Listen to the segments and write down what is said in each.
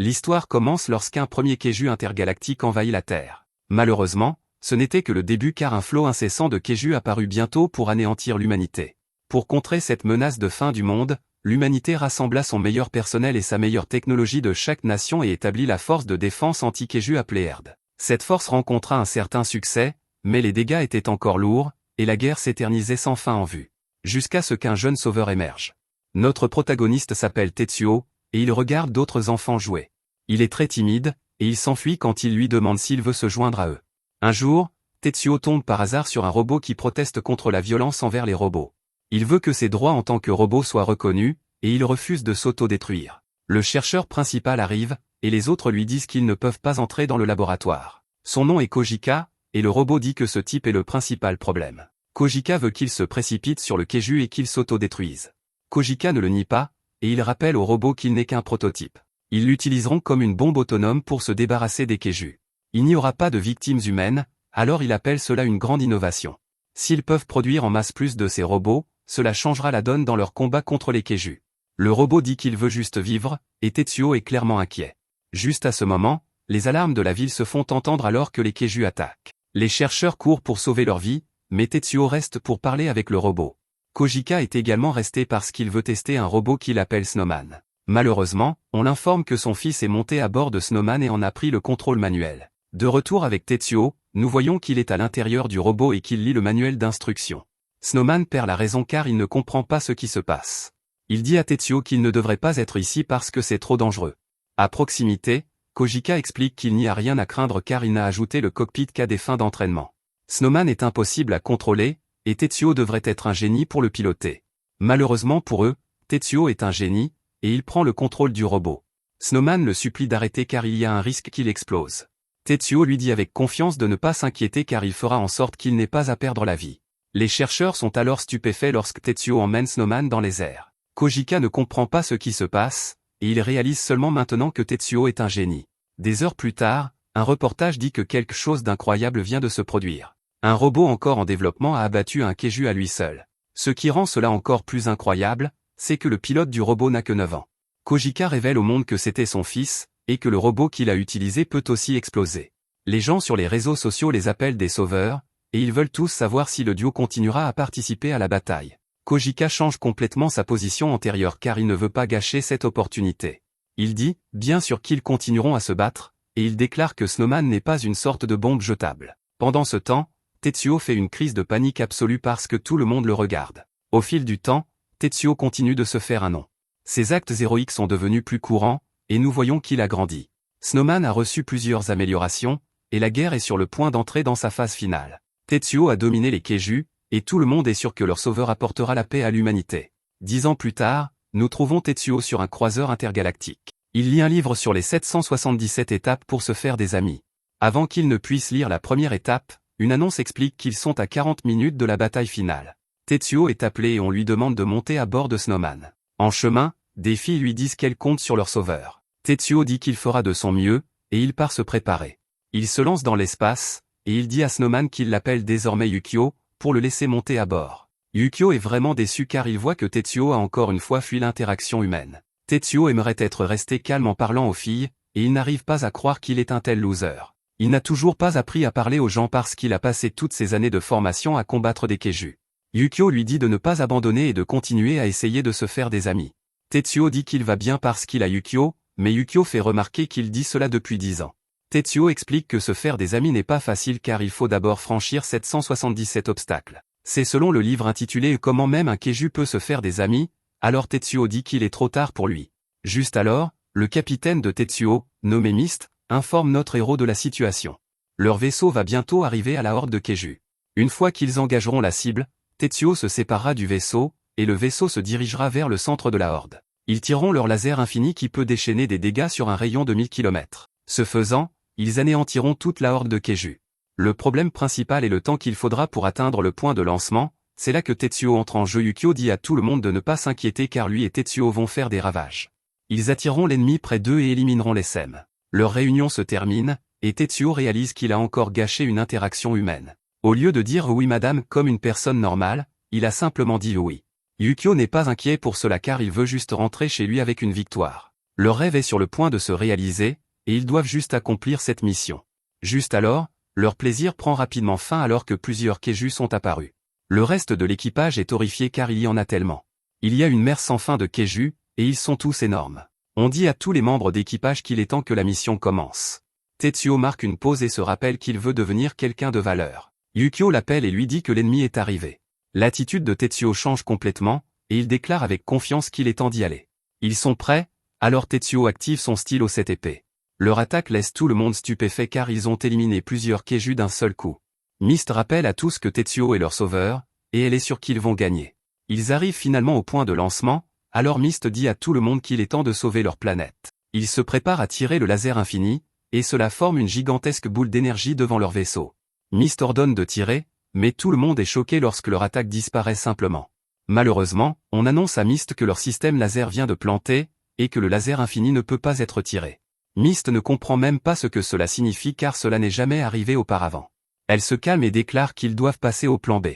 L'histoire commence lorsqu'un premier Keiju intergalactique envahit la Terre. Malheureusement, ce n'était que le début car un flot incessant de Keiju apparut bientôt pour anéantir l'humanité. Pour contrer cette menace de fin du monde, l'humanité rassembla son meilleur personnel et sa meilleure technologie de chaque nation et établit la force de défense anti-Keiju appelée Herd. Cette force rencontra un certain succès, mais les dégâts étaient encore lourds, et la guerre s'éternisait sans fin en vue. Jusqu'à ce qu'un jeune sauveur émerge. Notre protagoniste s'appelle Tetsuo, et il regarde d'autres enfants jouer. Il est très timide, et il s'enfuit quand il lui demande s'il veut se joindre à eux. Un jour, Tetsuo tombe par hasard sur un robot qui proteste contre la violence envers les robots. Il veut que ses droits en tant que robot soient reconnus, et il refuse de s'auto-détruire. Le chercheur principal arrive, et les autres lui disent qu'ils ne peuvent pas entrer dans le laboratoire. Son nom est Kojika, et le robot dit que ce type est le principal problème. Kojika veut qu'il se précipite sur le Keiju et qu'il s'auto-détruise. Kojika ne le nie pas, et il rappelle au robot qu'il n'est qu'un prototype. Ils l'utiliseront comme une bombe autonome pour se débarrasser des Keiju. Il n'y aura pas de victimes humaines, alors il appelle cela une grande innovation. S'ils peuvent produire en masse plus de ces robots, cela changera la donne dans leur combat contre les Keiju. Le robot dit qu'il veut juste vivre, et Tetsuo est clairement inquiet. Juste à ce moment, les alarmes de la ville se font entendre alors que les Keiju attaquent. Les chercheurs courent pour sauver leur vie, mais Tetsuo reste pour parler avec le robot. Kojika est également resté parce qu'il veut tester un robot qu'il appelle Snowman. Malheureusement, on l'informe que son fils est monté à bord de Snowman et en a pris le contrôle manuel. De retour avec Tetsuo, nous voyons qu'il est à l'intérieur du robot et qu'il lit le manuel d'instruction. Snowman perd la raison car il ne comprend pas ce qui se passe. Il dit à Tetsuo qu'il ne devrait pas être ici parce que c'est trop dangereux. À proximité, Kojika explique qu'il n'y a rien à craindre car il n'a ajouté le cockpit qu'à des fins d'entraînement. Snowman est impossible à contrôler, et Tetsuo devrait être un génie pour le piloter. Malheureusement pour eux, Tetsuo est un génie, et il prend le contrôle du robot. Snowman le supplie d'arrêter car il y a un risque qu'il explose. Tetsuo lui dit avec confiance de ne pas s'inquiéter car il fera en sorte qu'il n'ait pas à perdre la vie. Les chercheurs sont alors stupéfaits lorsque Tetsuo emmène Snowman dans les airs. Kojika ne comprend pas ce qui se passe, et il réalise seulement maintenant que Tetsuo est un génie. Des heures plus tard, un reportage dit que quelque chose d'incroyable vient de se produire. Un robot encore en développement a abattu un Keiju à lui seul. Ce qui rend cela encore plus incroyable, c'est que le pilote du robot n'a que 9 ans. Kojika révèle au monde que c'était son fils, et que le robot qu'il a utilisé peut aussi exploser. Les gens sur les réseaux sociaux les appellent des sauveurs, et ils veulent tous savoir si le duo continuera à participer à la bataille. Kojika change complètement sa position antérieure car il ne veut pas gâcher cette opportunité. Il dit, bien sûr qu'ils continueront à se battre, et il déclare que Snowman n'est pas une sorte de bombe jetable. Pendant ce temps, Tetsuo fait une crise de panique absolue parce que tout le monde le regarde. Au fil du temps, Tetsuo continue de se faire un nom. Ses actes héroïques sont devenus plus courants, et nous voyons qu'il a grandi. Snowman a reçu plusieurs améliorations, et la guerre est sur le point d'entrer dans sa phase finale. Tetsuo a dominé les Keiju, et tout le monde est sûr que leur sauveur apportera la paix à l'humanité. 10 ans plus tard, nous trouvons Tetsuo sur un croiseur intergalactique. Il lit un livre sur les 777 étapes pour se faire des amis. Avant qu'il ne puisse lire la première étape, une annonce explique qu'ils sont à 40 minutes de la bataille finale. Tetsuo est appelé et on lui demande de monter à bord de Snowman. En chemin, des filles lui disent qu'elles comptent sur leur sauveur. Tetsuo dit qu'il fera de son mieux, et il part se préparer. Il se lance dans l'espace, et il dit à Snowman qu'il l'appelle désormais Yukio, pour le laisser monter à bord. Yukio est vraiment déçu car il voit que Tetsuo a encore une fois fui l'interaction humaine. Tetsuo aimerait être resté calme en parlant aux filles, et il n'arrive pas à croire qu'il est un tel loser. Il n'a toujours pas appris à parler aux gens parce qu'il a passé toutes ces années de formation à combattre des Keiju. Yukio lui dit de ne pas abandonner et de continuer à essayer de se faire des amis. Tetsuo dit qu'il va bien parce qu'il a Yukio, mais Yukio fait remarquer qu'il dit cela depuis 10 ans. Tetsuo explique que se faire des amis n'est pas facile car il faut d'abord franchir 777 obstacles. C'est selon le livre intitulé « Comment même un Keiju peut se faire des amis », alors Tetsuo dit qu'il est trop tard pour lui. Juste alors, le capitaine de Tetsuo, nommé Mist, informe notre héros de la situation. Leur vaisseau va bientôt arriver à la horde de Keiju. Une fois qu'ils engageront la cible, Tetsuo se séparera du vaisseau, et le vaisseau se dirigera vers le centre de la horde. Ils tireront leur laser infini qui peut déchaîner des dégâts sur un rayon de 1000 km. Ce faisant, ils anéantiront toute la horde de Keiju. Le problème principal est le temps qu'il faudra pour atteindre le point de lancement, c'est là que Tetsuo entre en jeu. Yukio dit à tout le monde de ne pas s'inquiéter car lui et Tetsuo vont faire des ravages. Ils attireront l'ennemi près d'eux et élimineront les SEM. Leur réunion se termine, et Tetsuo réalise qu'il a encore gâché une interaction humaine. Au lieu de dire « oui madame » comme une personne normale, il a simplement dit « oui ». Yukio n'est pas inquiet pour cela car il veut juste rentrer chez lui avec une victoire. Leur rêve est sur le point de se réaliser, et ils doivent juste accomplir cette mission. Juste alors, leur plaisir prend rapidement fin alors que plusieurs Kaiju sont apparus. Le reste de l'équipage est horrifié car il y en a tellement. Il y a une mer sans fin de Kaiju, et ils sont tous énormes. On dit à tous les membres d'équipage qu'il est temps que la mission commence. Tetsuo marque une pause et se rappelle qu'il veut devenir quelqu'un de valeur. Yukio l'appelle et lui dit que l'ennemi est arrivé. L'attitude de Tetsuo change complètement, et il déclare avec confiance qu'il est temps d'y aller. Ils sont prêts, alors Tetsuo active son stylo 7 épées. Leur attaque laisse tout le monde stupéfait car ils ont éliminé plusieurs Kaiju d'un seul coup. Mist rappelle à tous que Tetsuo est leur sauveur, et elle est sûre qu'ils vont gagner. Ils arrivent finalement au point de lancement, alors Mist dit à tout le monde qu'il est temps de sauver leur planète. Ils se préparent à tirer le laser infini, et cela forme une gigantesque boule d'énergie devant leur vaisseau. Mist ordonne de tirer, mais tout le monde est choqué lorsque leur attaque disparaît simplement. Malheureusement, on annonce à Mist que leur système laser vient de planter, et que le laser infini ne peut pas être tiré. Mist ne comprend même pas ce que cela signifie car cela n'est jamais arrivé auparavant. Elle se calme et déclare qu'ils doivent passer au plan B.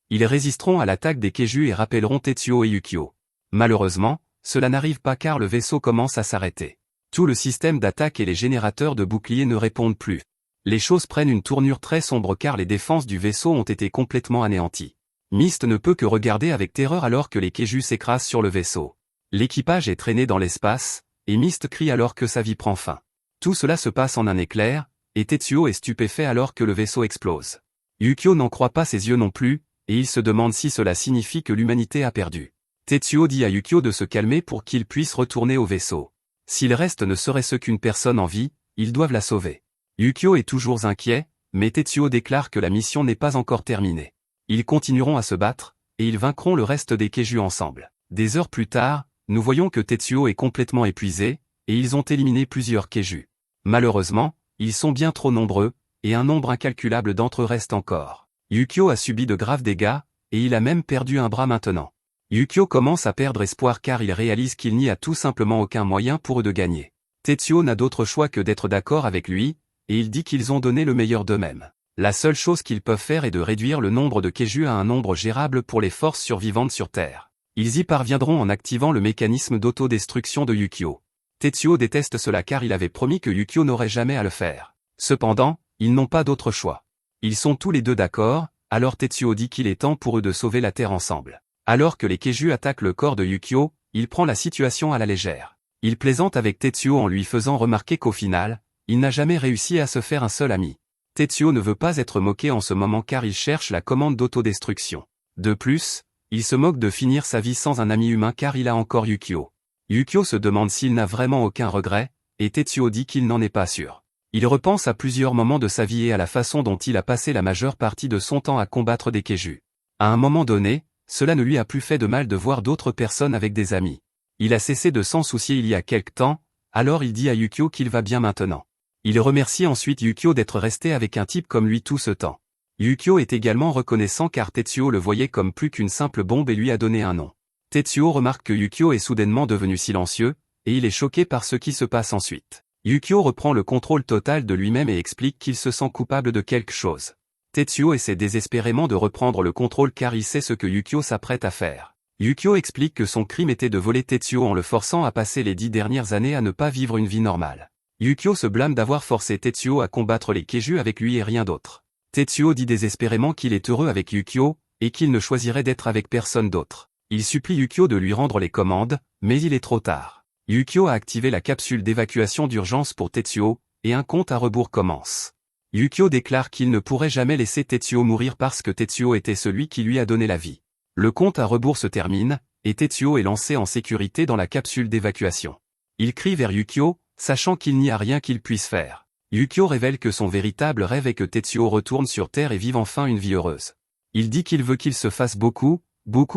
Ils résisteront à l'attaque des Kaiju et rappelleront Tetsuo et Yukio. Malheureusement, cela n'arrive pas car le vaisseau commence à s'arrêter. Tout le système d'attaque et les générateurs de boucliers ne répondent plus. Les choses prennent une tournure très sombre car les défenses du vaisseau ont été complètement anéanties. Mist ne peut que regarder avec terreur alors que les Kaiju s'écrasent sur le vaisseau. L'équipage est traîné dans l'espace, et Mist crie alors que sa vie prend fin. Tout cela se passe en un éclair, et Tetsuo est stupéfait alors que le vaisseau explose. Yukio n'en croit pas ses yeux non plus, et il se demande si cela signifie que l'humanité a perdu. Tetsuo dit à Yukio de se calmer pour qu'il puisse retourner au vaisseau. S'il reste ne serait-ce qu'une personne en vie, ils doivent la sauver. Yukio est toujours inquiet, mais Tetsuo déclare que la mission n'est pas encore terminée. Ils continueront à se battre, et ils vaincront le reste des Kaiju ensemble. Des heures plus tard, nous voyons que Tetsuo est complètement épuisé, et ils ont éliminé plusieurs Kaiju. Malheureusement, ils sont bien trop nombreux, et un nombre incalculable d'entre eux reste encore. Yukio a subi de graves dégâts, et il a même perdu un bras maintenant. Yukio commence à perdre espoir car il réalise qu'il n'y a tout simplement aucun moyen pour eux de gagner. Tetsuo n'a d'autre choix que d'être d'accord avec lui, et il dit qu'ils ont donné le meilleur d'eux-mêmes. La seule chose qu'ils peuvent faire est de réduire le nombre de Kaiju à un nombre gérable pour les forces survivantes sur Terre. Ils y parviendront en activant le mécanisme d'autodestruction de Yukio. Tetsuo déteste cela car il avait promis que Yukio n'aurait jamais à le faire. Cependant, ils n'ont pas d'autre choix. Ils sont tous les deux d'accord, alors Tetsuo dit qu'il est temps pour eux de sauver la Terre ensemble. Alors que les Kaiju attaquent le corps de Yukio, il prend la situation à la légère. Il plaisante avec Tetsuo en lui faisant remarquer qu'au final, il n'a jamais réussi à se faire un seul ami. Tetsuo ne veut pas être moqué en ce moment car il cherche la commande d'autodestruction. De plus, il se moque de finir sa vie sans un ami humain car il a encore Yukio. Yukio se demande s'il n'a vraiment aucun regret, et Tetsuo dit qu'il n'en est pas sûr. Il repense à plusieurs moments de sa vie et à la façon dont il a passé la majeure partie de son temps à combattre des Kaiju. À un moment donné, cela ne lui a plus fait de mal de voir d'autres personnes avec des amis. Il a cessé de s'en soucier il y a quelque temps, alors il dit à Yukio qu'il va bien maintenant. Il remercie ensuite Yukio d'être resté avec un type comme lui tout ce temps. Yukio est également reconnaissant car Tetsuo le voyait comme plus qu'une simple bombe et lui a donné un nom. Tetsuo remarque que Yukio est soudainement devenu silencieux, et il est choqué par ce qui se passe ensuite. Yukio reprend le contrôle total de lui-même et explique qu'il se sent coupable de quelque chose. Tetsuo essaie désespérément de reprendre le contrôle car il sait ce que Yukio s'apprête à faire. Yukio explique que son crime était de voler Tetsuo en le forçant à passer les 10 dernières années à ne pas vivre une vie normale. Yukio se blâme d'avoir forcé Tetsuo à combattre les Kaiju avec lui et rien d'autre. Tetsuo dit désespérément qu'il est heureux avec Yukio, et qu'il ne choisirait d'être avec personne d'autre. Il supplie Yukio de lui rendre les commandes, mais il est trop tard. Yukio a activé la capsule d'évacuation d'urgence pour Tetsuo, et un compte à rebours commence. Yukio déclare qu'il ne pourrait jamais laisser Tetsuo mourir parce que Tetsuo était celui qui lui a donné la vie. Le compte à rebours se termine, et Tetsuo est lancé en sécurité dans la capsule d'évacuation. Il crie vers Yukio, sachant qu'il n'y a rien qu'il puisse faire. Yukio révèle que son véritable rêve est que Tetsuo retourne sur Terre et vive enfin une vie heureuse. Il dit qu'il veut qu'il se fasse beaucoup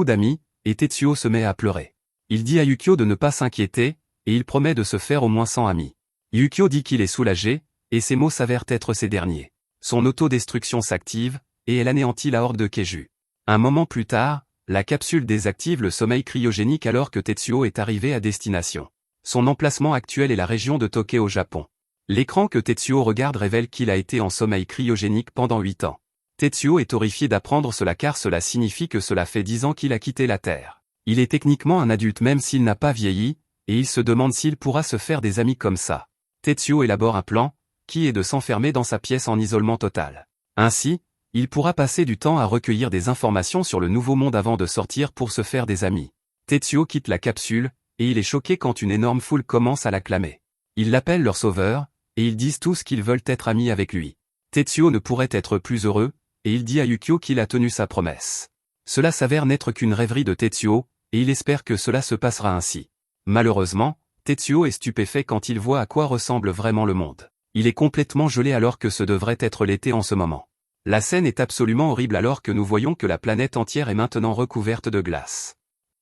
d'amis, et Tetsuo se met à pleurer. Il dit à Yukio de ne pas s'inquiéter, et il promet de se faire au moins 100 amis. Yukio dit qu'il est soulagé, et ses mots s'avèrent être ces derniers. Son autodestruction s'active, et elle anéantit la horde de Kaiju. Un moment plus tard, la capsule désactive le sommeil cryogénique alors que Tetsuo est arrivé à destination. Son emplacement actuel est la région de Tokyo au Japon. L'écran que Tetsuo regarde révèle qu'il a été en sommeil cryogénique pendant 8 ans. Tetsuo est horrifié d'apprendre cela car cela signifie que cela fait 10 ans qu'il a quitté la Terre. Il est techniquement un adulte même s'il n'a pas vieilli, et il se demande s'il pourra se faire des amis comme ça. Tetsuo élabore un plan, qui est de s'enfermer dans sa pièce en isolement total. Ainsi, il pourra passer du temps à recueillir des informations sur le nouveau monde avant de sortir pour se faire des amis. Tetsuo quitte la capsule, et il est choqué quand une énorme foule commence à l'acclamer. Ils l'appellent leur sauveur, et ils disent tous qu'ils veulent être amis avec lui. Tetsuo ne pourrait être plus heureux, et il dit à Yukio qu'il a tenu sa promesse. Cela s'avère n'être qu'une rêverie de Tetsuo, et il espère que cela se passera ainsi. Malheureusement, Tetsuo est stupéfait quand il voit à quoi ressemble vraiment le monde. Il est complètement gelé alors que ce devrait être l'été en ce moment. La scène est absolument horrible alors que nous voyons que la planète entière est maintenant recouverte de glace.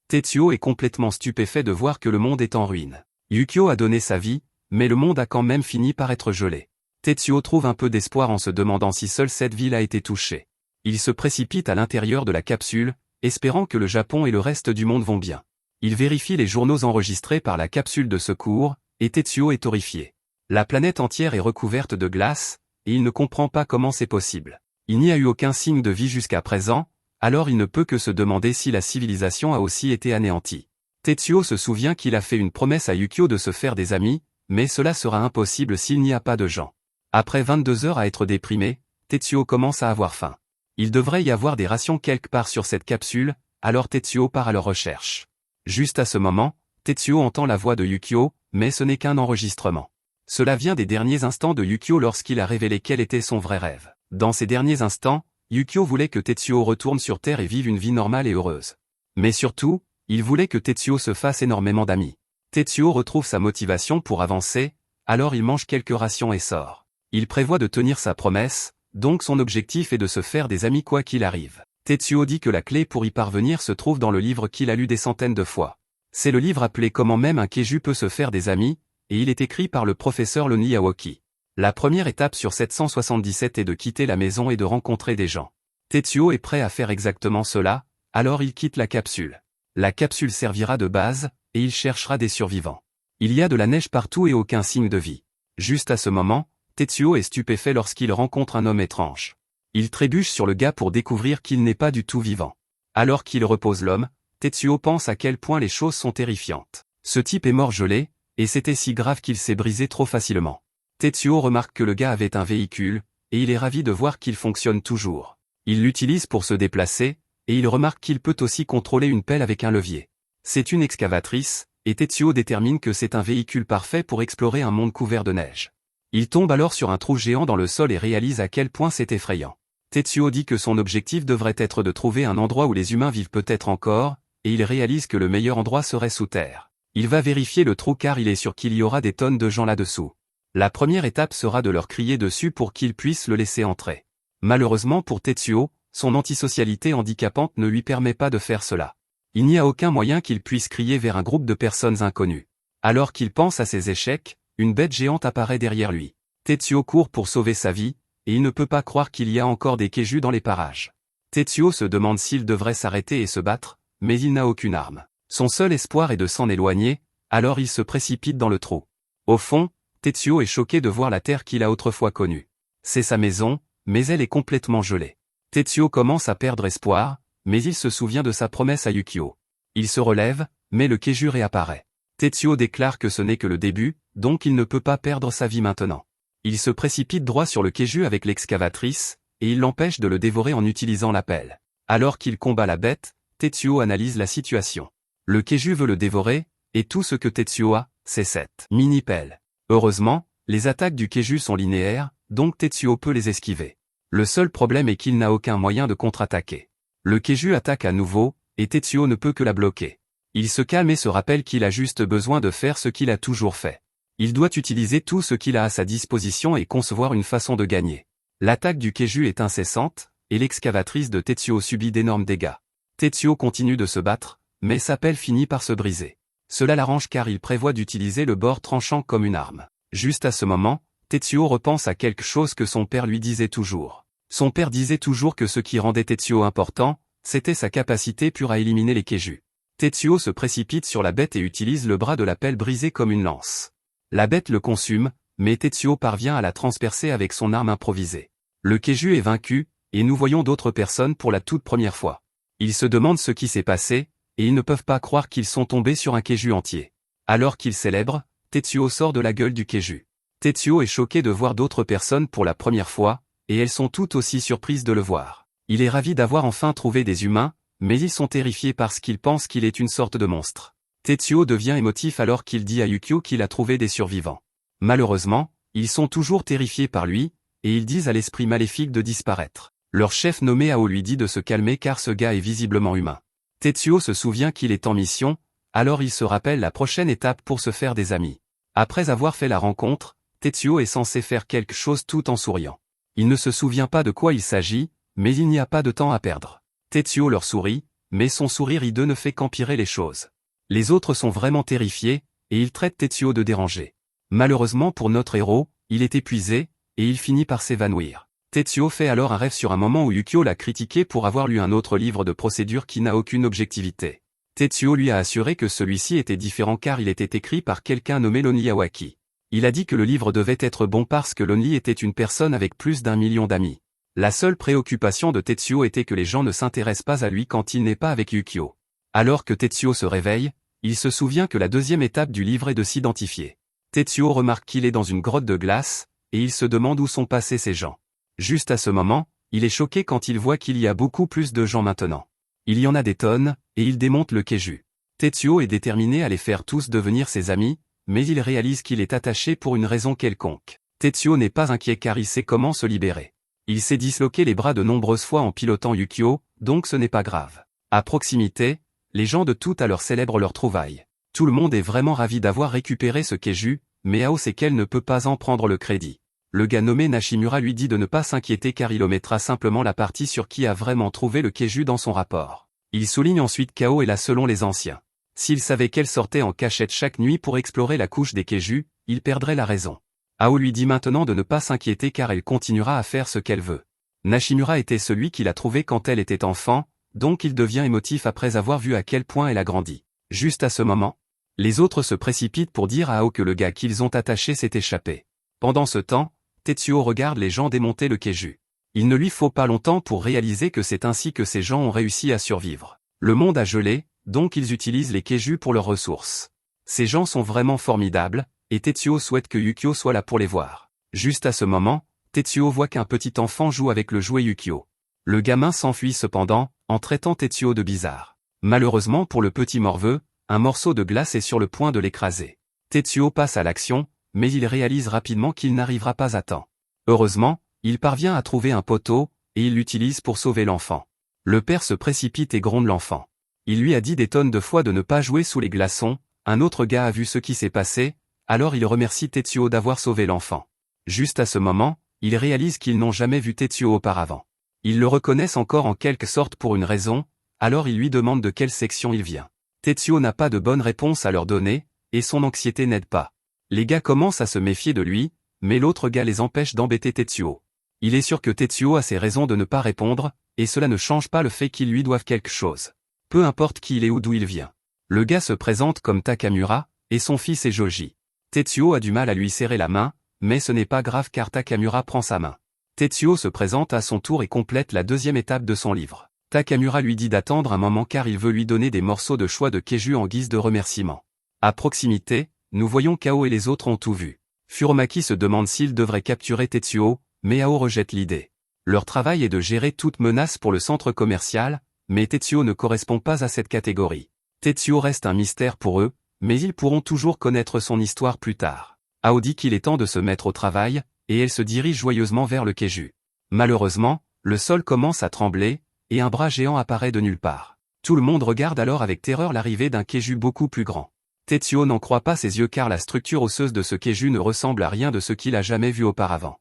Tetsuo est complètement stupéfait de voir que le monde est en ruine. Yukio a donné sa vie, mais le monde a quand même fini par être gelé. Tetsuo trouve un peu d'espoir en se demandant si seule cette ville a été touchée. Il se précipite à l'intérieur de la capsule, espérant que le Japon et le reste du monde vont bien. Il vérifie les journaux enregistrés par la capsule de secours, et Tetsuo est horrifié. La planète entière est recouverte de glace, et il ne comprend pas comment c'est possible. Il n'y a eu aucun signe de vie jusqu'à présent, alors il ne peut que se demander si la civilisation a aussi été anéantie. Tetsuo se souvient qu'il a fait une promesse à Yukio de se faire des amis, mais cela sera impossible s'il n'y a pas de gens. Après 22 heures à être déprimé, Tetsuo commence à avoir faim. Il devrait y avoir des rations quelque part sur cette capsule, alors Tetsuo part à leur recherche. Juste à ce moment, Tetsuo entend la voix de Yukio, mais ce n'est qu'un enregistrement. Cela vient des derniers instants de Yukio lorsqu'il a révélé quel était son vrai rêve. Dans ces derniers instants, Yukio voulait que Tetsuo retourne sur Terre et vive une vie normale et heureuse. Mais surtout, il voulait que Tetsuo se fasse énormément d'amis. Tetsuo retrouve sa motivation pour avancer, alors il mange quelques rations et sort. Il prévoit de tenir sa promesse, donc son objectif est de se faire des amis quoi qu'il arrive. Tetsuo dit que la clé pour y parvenir se trouve dans le livre qu'il a lu des centaines de fois. C'est le livre appelé Comment même un Keiju peut se faire des amis, et il est écrit par le professeur Loni Aoki. La première étape sur 777 est de quitter la maison et de rencontrer des gens. Tetsuo est prêt à faire exactement cela, alors il quitte la capsule. La capsule servira de base, et il cherchera des survivants. Il y a de la neige partout et aucun signe de vie. Juste à ce moment, Tetsuo est stupéfait lorsqu'il rencontre un homme étrange. Il trébuche sur le gars pour découvrir qu'il n'est pas du tout vivant. Alors qu'il repose l'homme, Tetsuo pense à quel point les choses sont terrifiantes. Ce type est mort gelé, et c'était si grave qu'il s'est brisé trop facilement. Tetsuo remarque que le gars avait un véhicule, et il est ravi de voir qu'il fonctionne toujours. Il l'utilise pour se déplacer, et il remarque qu'il peut aussi contrôler une pelle avec un levier. C'est une excavatrice, et Tetsuo détermine que c'est un véhicule parfait pour explorer un monde couvert de neige. Il tombe alors sur un trou géant dans le sol et réalise à quel point c'est effrayant. Tetsuo dit que son objectif devrait être de trouver un endroit où les humains vivent peut-être encore, et il réalise que le meilleur endroit serait sous terre. Il va vérifier le trou car il est sûr qu'il y aura des tonnes de gens là-dessous. La première étape sera de leur crier dessus pour qu'ils puissent le laisser entrer. Malheureusement pour Tetsuo, son antisocialité handicapante ne lui permet pas de faire cela. Il n'y a aucun moyen qu'il puisse crier vers un groupe de personnes inconnues. Alors qu'il pense à ses échecs, une bête géante apparaît derrière lui. Tetsuo court pour sauver sa vie, et il ne peut pas croire qu'il y a encore des Keiju dans les parages. Tetsuo se demande s'il devrait s'arrêter et se battre, mais il n'a aucune arme. Son seul espoir est de s'en éloigner, alors il se précipite dans le trou. Au fond, Tetsuo est choqué de voir la terre qu'il a autrefois connue. C'est sa maison, mais elle est complètement gelée. Tetsuo commence à perdre espoir, mais il se souvient de sa promesse à Yukio. Il se relève, mais le Keiju réapparaît. Tetsuo déclare que ce n'est que le début, donc il ne peut pas perdre sa vie maintenant. Il se précipite droit sur le Keiju avec l'excavatrice, et il l'empêche de le dévorer en utilisant la pelle. Alors qu'il combat la bête, Tetsuo analyse la situation. Le Keiju veut le dévorer, et tout ce que Tetsuo a, c'est cette mini-pelle. Heureusement, les attaques du Keiju sont linéaires, donc Tetsuo peut les esquiver. Le seul problème est qu'il n'a aucun moyen de contre-attaquer. Le Keiju attaque à nouveau, et Tetsuo ne peut que la bloquer. Il se calme et se rappelle qu'il a juste besoin de faire ce qu'il a toujours fait. Il doit utiliser tout ce qu'il a à sa disposition et concevoir une façon de gagner. L'attaque du Keiju est incessante, et l'excavatrice de Tetsuo subit d'énormes dégâts. Tetsuo continue de se battre, mais sa pelle finit par se briser. Cela l'arrange car il prévoit d'utiliser le bord tranchant comme une arme. Juste à ce moment, Tetsuo repense à quelque chose que son père lui disait toujours. Son père disait toujours que ce qui rendait Tetsuo important, c'était sa capacité pure à éliminer les Keiju. Tetsuo se précipite sur la bête et utilise le bras de la pelle brisé comme une lance. La bête le consume, mais Tetsuo parvient à la transpercer avec son arme improvisée. Le Keiju est vaincu, et nous voyons d'autres personnes pour la toute première fois. Ils se demandent ce qui s'est passé, et ils ne peuvent pas croire qu'ils sont tombés sur un Keiju entier. Alors qu'il célèbre, Tetsuo sort de la gueule du Keiju. Tetsuo est choqué de voir d'autres personnes pour la première fois, et elles sont toutes aussi surprises de le voir. Il est ravi d'avoir enfin trouvé des humains, mais ils sont terrifiés parce qu'ils pensent qu'il est une sorte de monstre. Tetsuo devient émotif alors qu'il dit à Yukio qu'il a trouvé des survivants. Malheureusement, ils sont toujours terrifiés par lui, et ils disent à l'esprit maléfique de disparaître. Leur chef nommé Ao lui dit de se calmer car ce gars est visiblement humain. Tetsuo se souvient qu'il est en mission, alors il se rappelle la prochaine étape pour se faire des amis. Après avoir fait la rencontre, Tetsuo est censé faire quelque chose tout en souriant. Il ne se souvient pas de quoi il s'agit, mais il n'y a pas de temps à perdre. Tetsuo leur sourit, mais son sourire hideux ne fait qu'empirer les choses. Les autres sont vraiment terrifiés, et ils traitent Tetsuo de dérangé. Malheureusement pour notre héros, il est épuisé, et il finit par s'évanouir. Tetsuo fait alors un rêve sur un moment où Yukio l'a critiqué pour avoir lu un autre livre de procédure qui n'a aucune objectivité. Tetsuo lui a assuré que celui-ci était différent car il était écrit par quelqu'un nommé Lonely Awaki. Il a dit que le livre devait être bon parce que Lonely était une personne avec plus d'1 million d'amis. La seule préoccupation de Tetsuo était que les gens ne s'intéressent pas à lui quand il n'est pas avec Yukio. Alors que Tetsuo se réveille, il se souvient que la deuxième étape du livre est de s'identifier. Tetsuo remarque qu'il est dans une grotte de glace, et il se demande où sont passés ces gens. Juste à ce moment, il est choqué quand il voit qu'il y a beaucoup plus de gens maintenant. Il y en a des tonnes, et il démonte le Keiju. Tetsuo est déterminé à les faire tous devenir ses amis, mais il réalise qu'il est attaché pour une raison quelconque. Tetsuo n'est pas inquiet car il sait comment se libérer. Il s'est disloqué les bras de nombreuses fois en pilotant Yukio, donc ce n'est pas grave. À proximité, les gens de tout alors célèbrent leur trouvaille. Tout le monde est vraiment ravi d'avoir récupéré ce Keiju, mais Ao sait qu'elle ne peut pas en prendre le crédit. Le gars nommé Nashimura lui dit de ne pas s'inquiéter car il omettra simplement la partie sur qui a vraiment trouvé le Keiju dans son rapport. Il souligne ensuite qu'Ao est là selon les anciens. S'il savait qu'elle sortait en cachette chaque nuit pour explorer la couche des Keiju, il perdrait la raison. Ao lui dit maintenant de ne pas s'inquiéter car elle continuera à faire ce qu'elle veut. Nashimura était celui qui l'a trouvée quand elle était enfant, donc il devient émotif après avoir vu à quel point elle a grandi. Juste à ce moment, les autres se précipitent pour dire à Ao que le gars qu'ils ont attaché s'est échappé. Pendant ce temps, Tetsuo regarde les gens démonter le Keiju. Il ne lui faut pas longtemps pour réaliser que c'est ainsi que ces gens ont réussi à survivre. Le monde a gelé, donc ils utilisent les Keiju pour leurs ressources. Ces gens sont vraiment formidables, et Tetsuo souhaite que Yukio soit là pour les voir. Juste à ce moment, Tetsuo voit qu'un petit enfant joue avec le jouet Yukio. Le gamin s'enfuit cependant, en traitant Tetsuo de bizarre. Malheureusement pour le petit morveux, un morceau de glace est sur le point de l'écraser. Tetsuo passe à l'action, mais il réalise rapidement qu'il n'arrivera pas à temps. Heureusement, il parvient à trouver un poteau, et il l'utilise pour sauver l'enfant. Le père se précipite et gronde l'enfant. Il lui a dit des tonnes de fois de ne pas jouer sous les glaçons, un autre gars a vu ce qui s'est passé, alors il remercie Tetsuo d'avoir sauvé l'enfant. Juste à ce moment, ils réalisent qu'ils n'ont jamais vu Tetsuo auparavant. Ils le reconnaissent encore en quelque sorte pour une raison, alors ils lui demandent de quelle section il vient. Tetsuo n'a pas de bonne réponse à leur donner, et son anxiété n'aide pas. Les gars commencent à se méfier de lui, mais l'autre gars les empêche d'embêter Tetsuo. Il est sûr que Tetsuo a ses raisons de ne pas répondre, et cela ne change pas le fait qu'ils lui doivent quelque chose. Peu importe qui il est ou d'où il vient. Le gars se présente comme Takamura, et son fils est Joji. Tetsuo a du mal à lui serrer la main, mais ce n'est pas grave car Takamura prend sa main. Tetsuo se présente à son tour et complète la deuxième étape de son livre. Takamura lui dit d'attendre un moment car il veut lui donner des morceaux de choix de Keiju en guise de remerciement. À proximité, nous voyons qu'Ao et les autres ont tout vu. Furumaki se demande s'il devrait capturer Tetsuo, mais Ao rejette l'idée. Leur travail est de gérer toute menace pour le centre commercial, mais Tetsuo ne correspond pas à cette catégorie. Tetsuo reste un mystère pour eux, mais ils pourront toujours connaître son histoire plus tard. Ao dit qu'il est temps de se mettre au travail, et elle se dirige joyeusement vers le Keiju. Malheureusement, le sol commence à trembler, et un bras géant apparaît de nulle part. Tout le monde regarde alors avec terreur l'arrivée d'un Keiju beaucoup plus grand. Tetsuo n'en croit pas ses yeux car la structure osseuse de ce Keiju ne ressemble à rien de ce qu'il a jamais vu auparavant.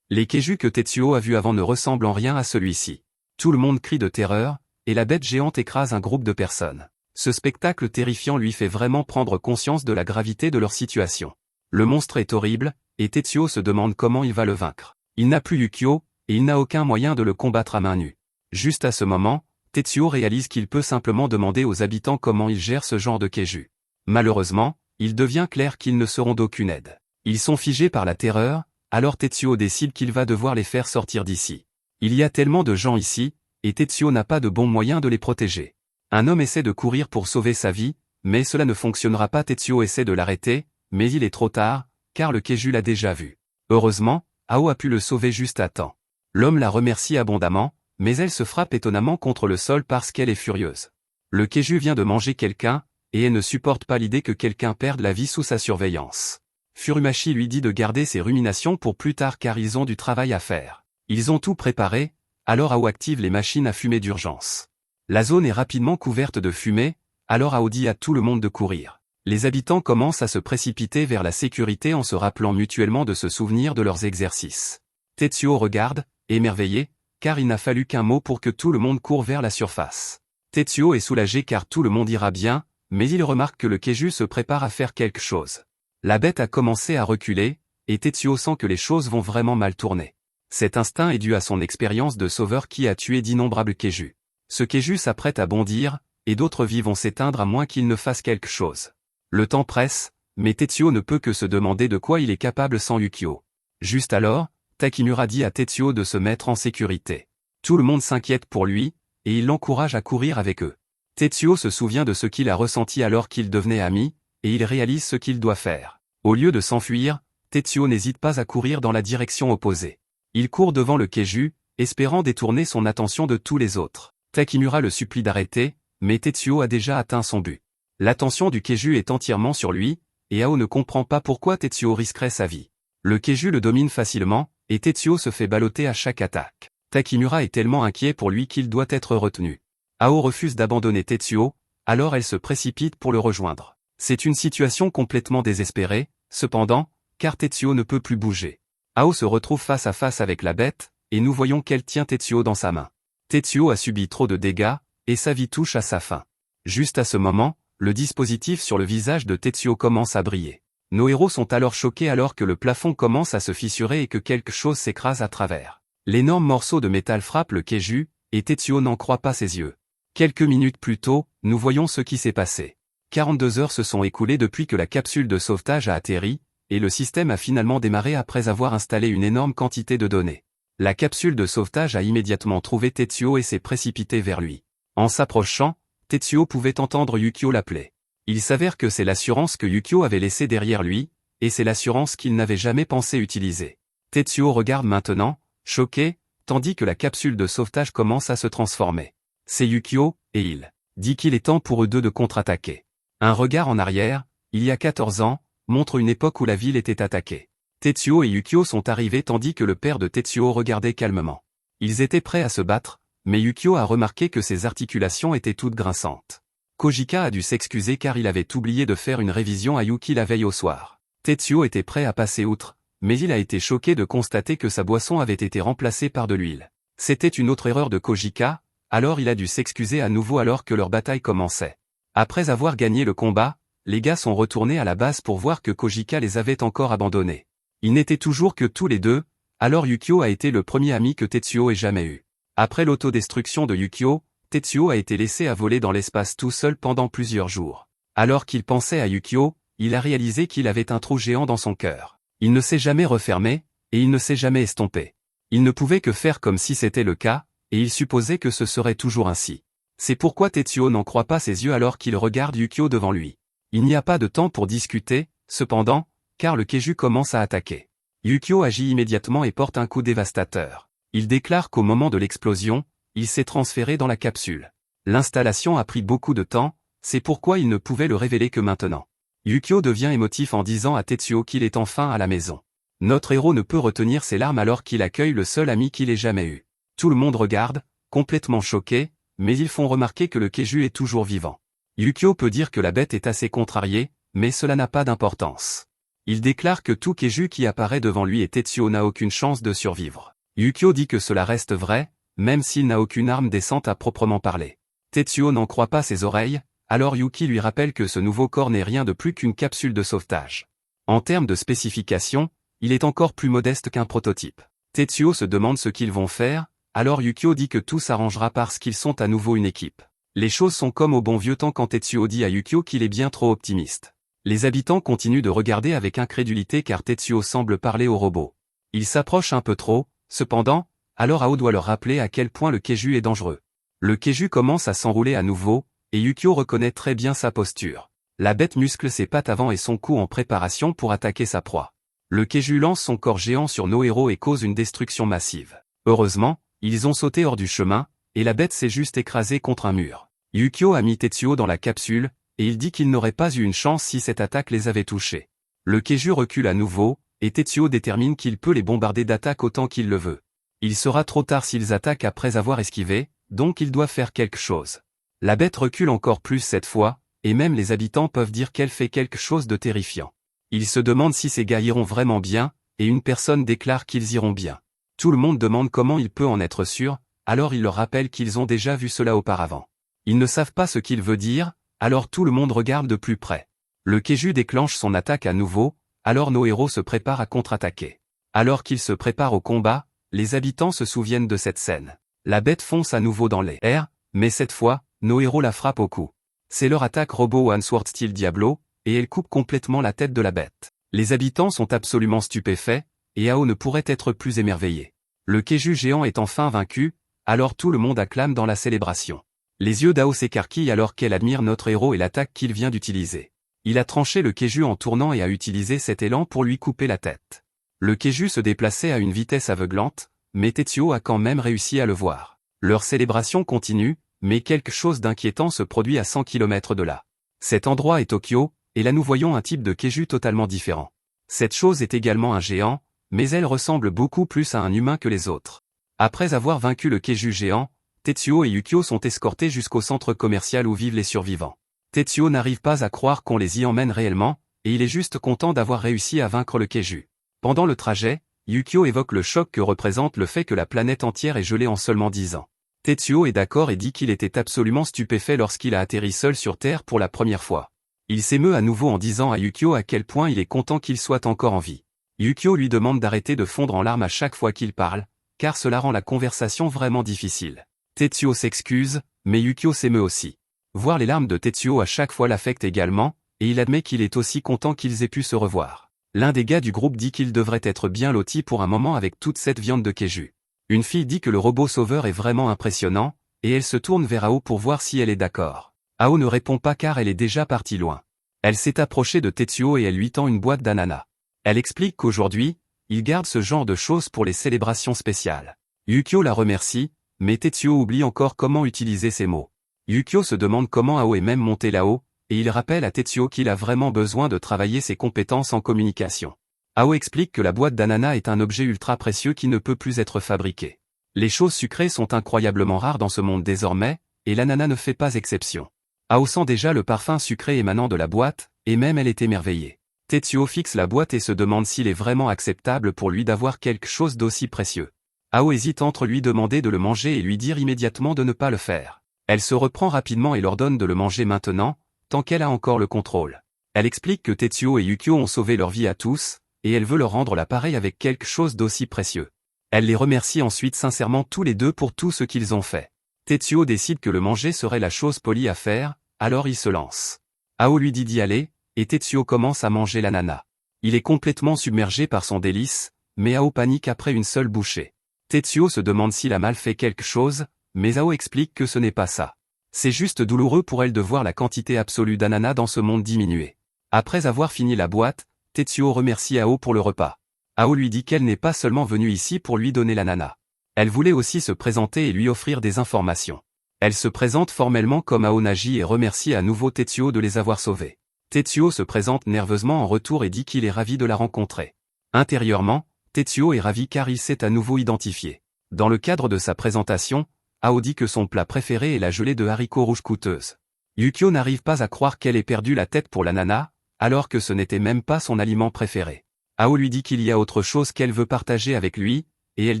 Les Keiju que Tetsuo a vus avant ne ressemblent en rien à celui-ci. Tout le monde crie de terreur, et la bête géante écrase un groupe de personnes. Ce spectacle terrifiant lui fait vraiment prendre conscience de la gravité de leur situation. Le monstre est horrible, et Tetsuo se demande comment il va le vaincre. Il n'a plus Yukio, et il n'a aucun moyen de le combattre à main nue. Juste à ce moment, Tetsuo réalise qu'il peut simplement demander aux habitants comment ils gèrent ce genre de Keiju. Malheureusement, il devient clair qu'ils ne seront d'aucune aide. Ils sont figés par la terreur, alors Tetsuo décide qu'il va devoir les faire sortir d'ici. Il y a tellement de gens ici, et Tetsuo n'a pas de bons moyens de les protéger. Un homme essaie de courir pour sauver sa vie, Mais cela ne fonctionnera pas. Tetsuo essaie de l'arrêter, mais il est trop tard, car le Keiju l'a déjà vu. Heureusement, Ao a pu le sauver juste à temps. L'homme la remercie abondamment, mais elle se frappe étonnamment contre le sol parce qu'elle est furieuse. Le Keiju vient de manger quelqu'un, et elle ne supporte pas l'idée que quelqu'un perde la vie sous sa surveillance. Furumachi lui dit de garder ses ruminations pour plus tard car ils ont du travail à faire. Ils ont tout préparé, alors Ao active les machines à fumer d'urgence. La zone est rapidement couverte de fumée, alors Ao dit à tout le monde de courir. Les habitants commencent à se précipiter vers la sécurité en se rappelant mutuellement de se souvenir de leurs exercices. Tetsuo regarde, émerveillé, car il n'a fallu qu'un mot pour que tout le monde court vers la surface. Tetsuo est soulagé car tout le monde ira bien, mais il remarque que le Keiju se prépare à faire quelque chose. La bête a commencé à reculer, et Tetsuo sent que les choses vont vraiment mal tourner. Cet instinct est dû à son expérience de sauveur qui a tué d'innombrables Keiju. Ce Keiju s'apprête à bondir, et d'autres vies vont s'éteindre à moins qu'il ne fasse quelque chose. Le temps presse, mais Tetsuo ne peut que se demander de quoi il est capable sans Yukio. Juste alors, Takimura dit à Tetsuo de se mettre en sécurité. Tout le monde s'inquiète pour lui, et il l'encourage à courir avec eux. Tetsuo se souvient de ce qu'il a ressenti alors qu'ils devenaient amis, et il réalise ce qu'il doit faire. Au lieu de s'enfuir, Tetsuo n'hésite pas à courir dans la direction opposée. Il court devant le Keiju, espérant détourner son attention de tous les autres. Takimura le supplie d'arrêter, mais Tetsuo a déjà atteint son but. L'attention du Keiju est entièrement sur lui, et Ao ne comprend pas pourquoi Tetsuo risquerait sa vie. Le Keiju le domine facilement, et Tetsuo se fait balloter à chaque attaque. Takimura est tellement inquiet pour lui qu'il doit être retenu. Ao refuse d'abandonner Tetsuo, alors elle se précipite pour le rejoindre. C'est une situation complètement désespérée, cependant, car Tetsuo ne peut plus bouger. Ao se retrouve face à face avec la bête, et nous voyons qu'elle tient Tetsuo dans sa main. Tetsuo a subi trop de dégâts, et sa vie touche à sa fin. Juste à ce moment, le dispositif sur le visage de Tetsuo commence à briller. Nos héros sont alors choqués alors que le plafond commence à se fissurer et que quelque chose s'écrase à travers. L'énorme morceau de métal frappe le Keiju, et Tetsuo n'en croit pas ses yeux. Quelques minutes plus tôt, nous voyons ce qui s'est passé. 42 heures se sont écoulées depuis que la capsule de sauvetage a atterri, et le système a finalement démarré après avoir installé une énorme quantité de données. La capsule de sauvetage a immédiatement trouvé Tetsuo et s'est précipitée vers lui. En s'approchant, Tetsuo pouvait entendre Yukio l'appeler. Il s'avère que c'est l'assurance que Yukio avait laissée derrière lui, et c'est l'assurance qu'il n'avait jamais pensé utiliser. Tetsuo regarde maintenant, choqué, tandis que la capsule de sauvetage commence à se transformer. C'est Yukio, et il dit qu'il est temps pour eux deux de contre-attaquer. Un regard en arrière, il y a 14 ans, montre une époque où la ville était attaquée. Tetsuo et Yukio sont arrivés tandis que le père de Tetsuo regardait calmement. Ils étaient prêts à se battre, mais Yukio a remarqué que ses articulations étaient toutes grinçantes. Kojika a dû s'excuser car il avait oublié de faire une révision à Yuki la veille au soir. Tetsuo était prêt à passer outre, mais il a été choqué de constater que sa boisson avait été remplacée par de l'huile. C'était une autre erreur de Kojika, alors il a dû s'excuser à nouveau alors que leur bataille commençait. Après avoir gagné le combat, les gars sont retournés à la base pour voir que Kojika les avait encore abandonnés. Ils n'étaient toujours que tous les deux, alors Yukio a été le premier ami que Tetsuo ait jamais eu. Après l'autodestruction de Yukio, Tetsuo a été laissé à voler dans l'espace tout seul pendant plusieurs jours. Alors qu'il pensait à Yukio, il a réalisé qu'il avait un trou géant dans son cœur. Il ne s'est jamais refermé, et il ne s'est jamais estompé. Il ne pouvait que faire comme si c'était le cas, et il supposait que ce serait toujours ainsi. C'est pourquoi Tetsuo n'en croit pas ses yeux alors qu'il regarde Yukio devant lui. Il n'y a pas de temps pour discuter, cependant, car le Keiju commence à attaquer. Yukio agit immédiatement et porte un coup dévastateur. Il déclare qu'au moment de l'explosion, il s'est transféré dans la capsule. L'installation a pris beaucoup de temps, c'est pourquoi il ne pouvait le révéler que maintenant. Yukio devient émotif en disant à Tetsuo qu'il est enfin à la maison. Notre héros ne peut retenir ses larmes alors qu'il accueille le seul ami qu'il ait jamais eu. Tout le monde regarde, complètement choqué, mais ils font remarquer que le Keiju est toujours vivant. Yukio peut dire que la bête est assez contrariée, mais cela n'a pas d'importance. Il déclare que tout Keiju qui apparaît devant lui et Tetsuo n'a aucune chance de survivre. Yukio dit que cela reste vrai, même s'il n'a aucune arme décente à proprement parler. Tetsuo n'en croit pas ses oreilles, alors Yuki lui rappelle que ce nouveau corps n'est rien de plus qu'une capsule de sauvetage. En termes de spécifications, il est encore plus modeste qu'un prototype. Tetsuo se demande ce qu'ils vont faire, alors Yukio dit que tout s'arrangera parce qu'ils sont à nouveau une équipe. Les choses sont comme au bon vieux temps quand Tetsuo dit à Yukio qu'il est bien trop optimiste. Les habitants continuent de regarder avec incrédulité car Tetsuo semble parler au robot. Il s'approche un peu trop, cependant, alors Ao doit leur rappeler à quel point le Keiju est dangereux. Le Keiju commence à s'enrouler à nouveau, et Yukio reconnaît très bien sa posture. La bête muscle ses pattes avant et son cou en préparation pour attaquer sa proie. Le Keju lance son corps géant sur nos héros et cause une destruction massive. Heureusement, ils ont sauté hors du chemin, et la bête s'est juste écrasée contre un mur. Yukio a mis Tetsuo dans la capsule, et il dit qu'il n'aurait pas eu une chance si cette attaque les avait touchés. Le Keju recule à nouveau, et Tetsuo détermine qu'il peut les bombarder d'attaques autant qu'il le veut. Il sera trop tard s'ils attaquent après avoir esquivé, donc il doit faire quelque chose. La bête recule encore plus cette fois, et même les habitants peuvent dire qu'elle fait quelque chose de terrifiant. Ils se demandent si ces gars iront vraiment bien, et une personne déclare qu'ils iront bien. Tout le monde demande comment il peut en être sûr, alors il leur rappelle qu'ils ont déjà vu cela auparavant. Ils ne savent pas ce qu'il veut dire, alors tout le monde regarde de plus près. Le Keju déclenche son attaque à nouveau, alors nos héros se préparent à contre-attaquer. Alors qu'ils se préparent au combat, les habitants se souviennent de cette scène. La bête fonce à nouveau dans les airs, mais cette fois, nos héros la frappent au cou. C'est leur attaque robot One Sword Steel Diablo, et elle coupe complètement la tête de la bête. Les habitants sont absolument stupéfaits, et Ao ne pourrait être plus émerveillé. Le Keju géant est enfin vaincu, alors tout le monde acclame dans la célébration. Les yeux d'Ao s'écarquillent alors qu'elle admire notre héros et l'attaque qu'il vient d'utiliser. Il a tranché le Keju en tournant et a utilisé cet élan pour lui couper la tête. Le Keju se déplaçait à une vitesse aveuglante, mais Tetsuo a quand même réussi à le voir. Leur célébration continue, mais quelque chose d'inquiétant se produit à 100 km de là. Cet endroit est Tokyo, et là nous voyons un type de Keju totalement différent. Cette chose est également un géant, mais elle ressemble beaucoup plus à un humain que les autres. Après avoir vaincu le Keju géant, Tetsuo et Yukio sont escortés jusqu'au centre commercial où vivent les survivants. Tetsuo n'arrive pas à croire qu'on les y emmène réellement, et il est juste content d'avoir réussi à vaincre le Keju. Pendant le trajet, Yukio évoque le choc que représente le fait que la planète entière est gelée en seulement 10 ans. Tetsuo est d'accord et dit qu'il était absolument stupéfait lorsqu'il a atterri seul sur Terre pour la première fois. Il s'émeut à nouveau en disant à Yukio à quel point il est content qu'il soit encore en vie. Yukio lui demande d'arrêter de fondre en larmes à chaque fois qu'il parle, car cela rend la conversation vraiment difficile. Tetsuo s'excuse, mais Yukio s'émeut aussi. Voir les larmes de Tetsuo à chaque fois l'affecte également, et il admet qu'il est aussi content qu'ils aient pu se revoir. L'un des gars du groupe dit qu'il devrait être bien loti pour un moment avec toute cette viande de Keju. Une fille dit que le robot sauveur est vraiment impressionnant, et elle se tourne vers Ao pour voir si elle est d'accord. Ao ne répond pas car elle est déjà partie loin. Elle s'est approchée de Tetsuo et elle lui tend une boîte d'ananas. Elle explique qu'aujourd'hui, il garde ce genre de choses pour les célébrations spéciales. Yukio la remercie, mais Tetsuo oublie encore comment utiliser ces mots. Yukio se demande comment Ao est même monté là-haut, et il rappelle à Tetsuo qu'il a vraiment besoin de travailler ses compétences en communication. Ao explique que la boîte d'ananas est un objet ultra précieux qui ne peut plus être fabriqué. Les choses sucrées sont incroyablement rares dans ce monde désormais, et l'ananas ne fait pas exception. Ao sent déjà le parfum sucré émanant de la boîte, et même elle est émerveillée. Tetsuo fixe la boîte et se demande s'il est vraiment acceptable pour lui d'avoir quelque chose d'aussi précieux. Ao hésite entre lui demander de le manger et lui dire immédiatement de ne pas le faire. Elle se reprend rapidement et l'ordonne de le manger maintenant, tant qu'elle a encore le contrôle. Elle explique que Tetsuo et Yukio ont sauvé leur vie à tous, et elle veut leur rendre l'appareil avec quelque chose d'aussi précieux. Elle les remercie ensuite sincèrement tous les deux pour tout ce qu'ils ont fait. Tetsuo décide que le manger serait la chose polie à faire, alors il se lance. Ao lui dit d'y aller, et Tetsuo commence à manger l'ananas. Il est complètement submergé par son délice, mais Ao panique après une seule bouchée. Tetsuo se demande s'il a mal fait quelque chose, mais Ao explique que ce n'est pas ça. C'est juste douloureux pour elle de voir la quantité absolue d'ananas dans ce monde diminuer. Après avoir fini la boîte, Tetsuo remercie Ao pour le repas. Ao lui dit qu'elle n'est pas seulement venue ici pour lui donner l'ananas. Elle voulait aussi se présenter et lui offrir des informations. Elle se présente formellement comme Ao Nagi et remercie à nouveau Tetsuo de les avoir sauvés. Tetsuo se présente nerveusement en retour et dit qu'il est ravi de la rencontrer. Intérieurement, Tetsuo est ravi car il s'est à nouveau identifié. Dans le cadre de sa présentation, Ao dit que son plat préféré est la gelée de haricots rouges coûteuse. Yukio n'arrive pas à croire qu'elle ait perdu la tête pour l'ananas, alors que ce n'était même pas son aliment préféré. Ao lui dit qu'il y a autre chose qu'elle veut partager avec lui, et elle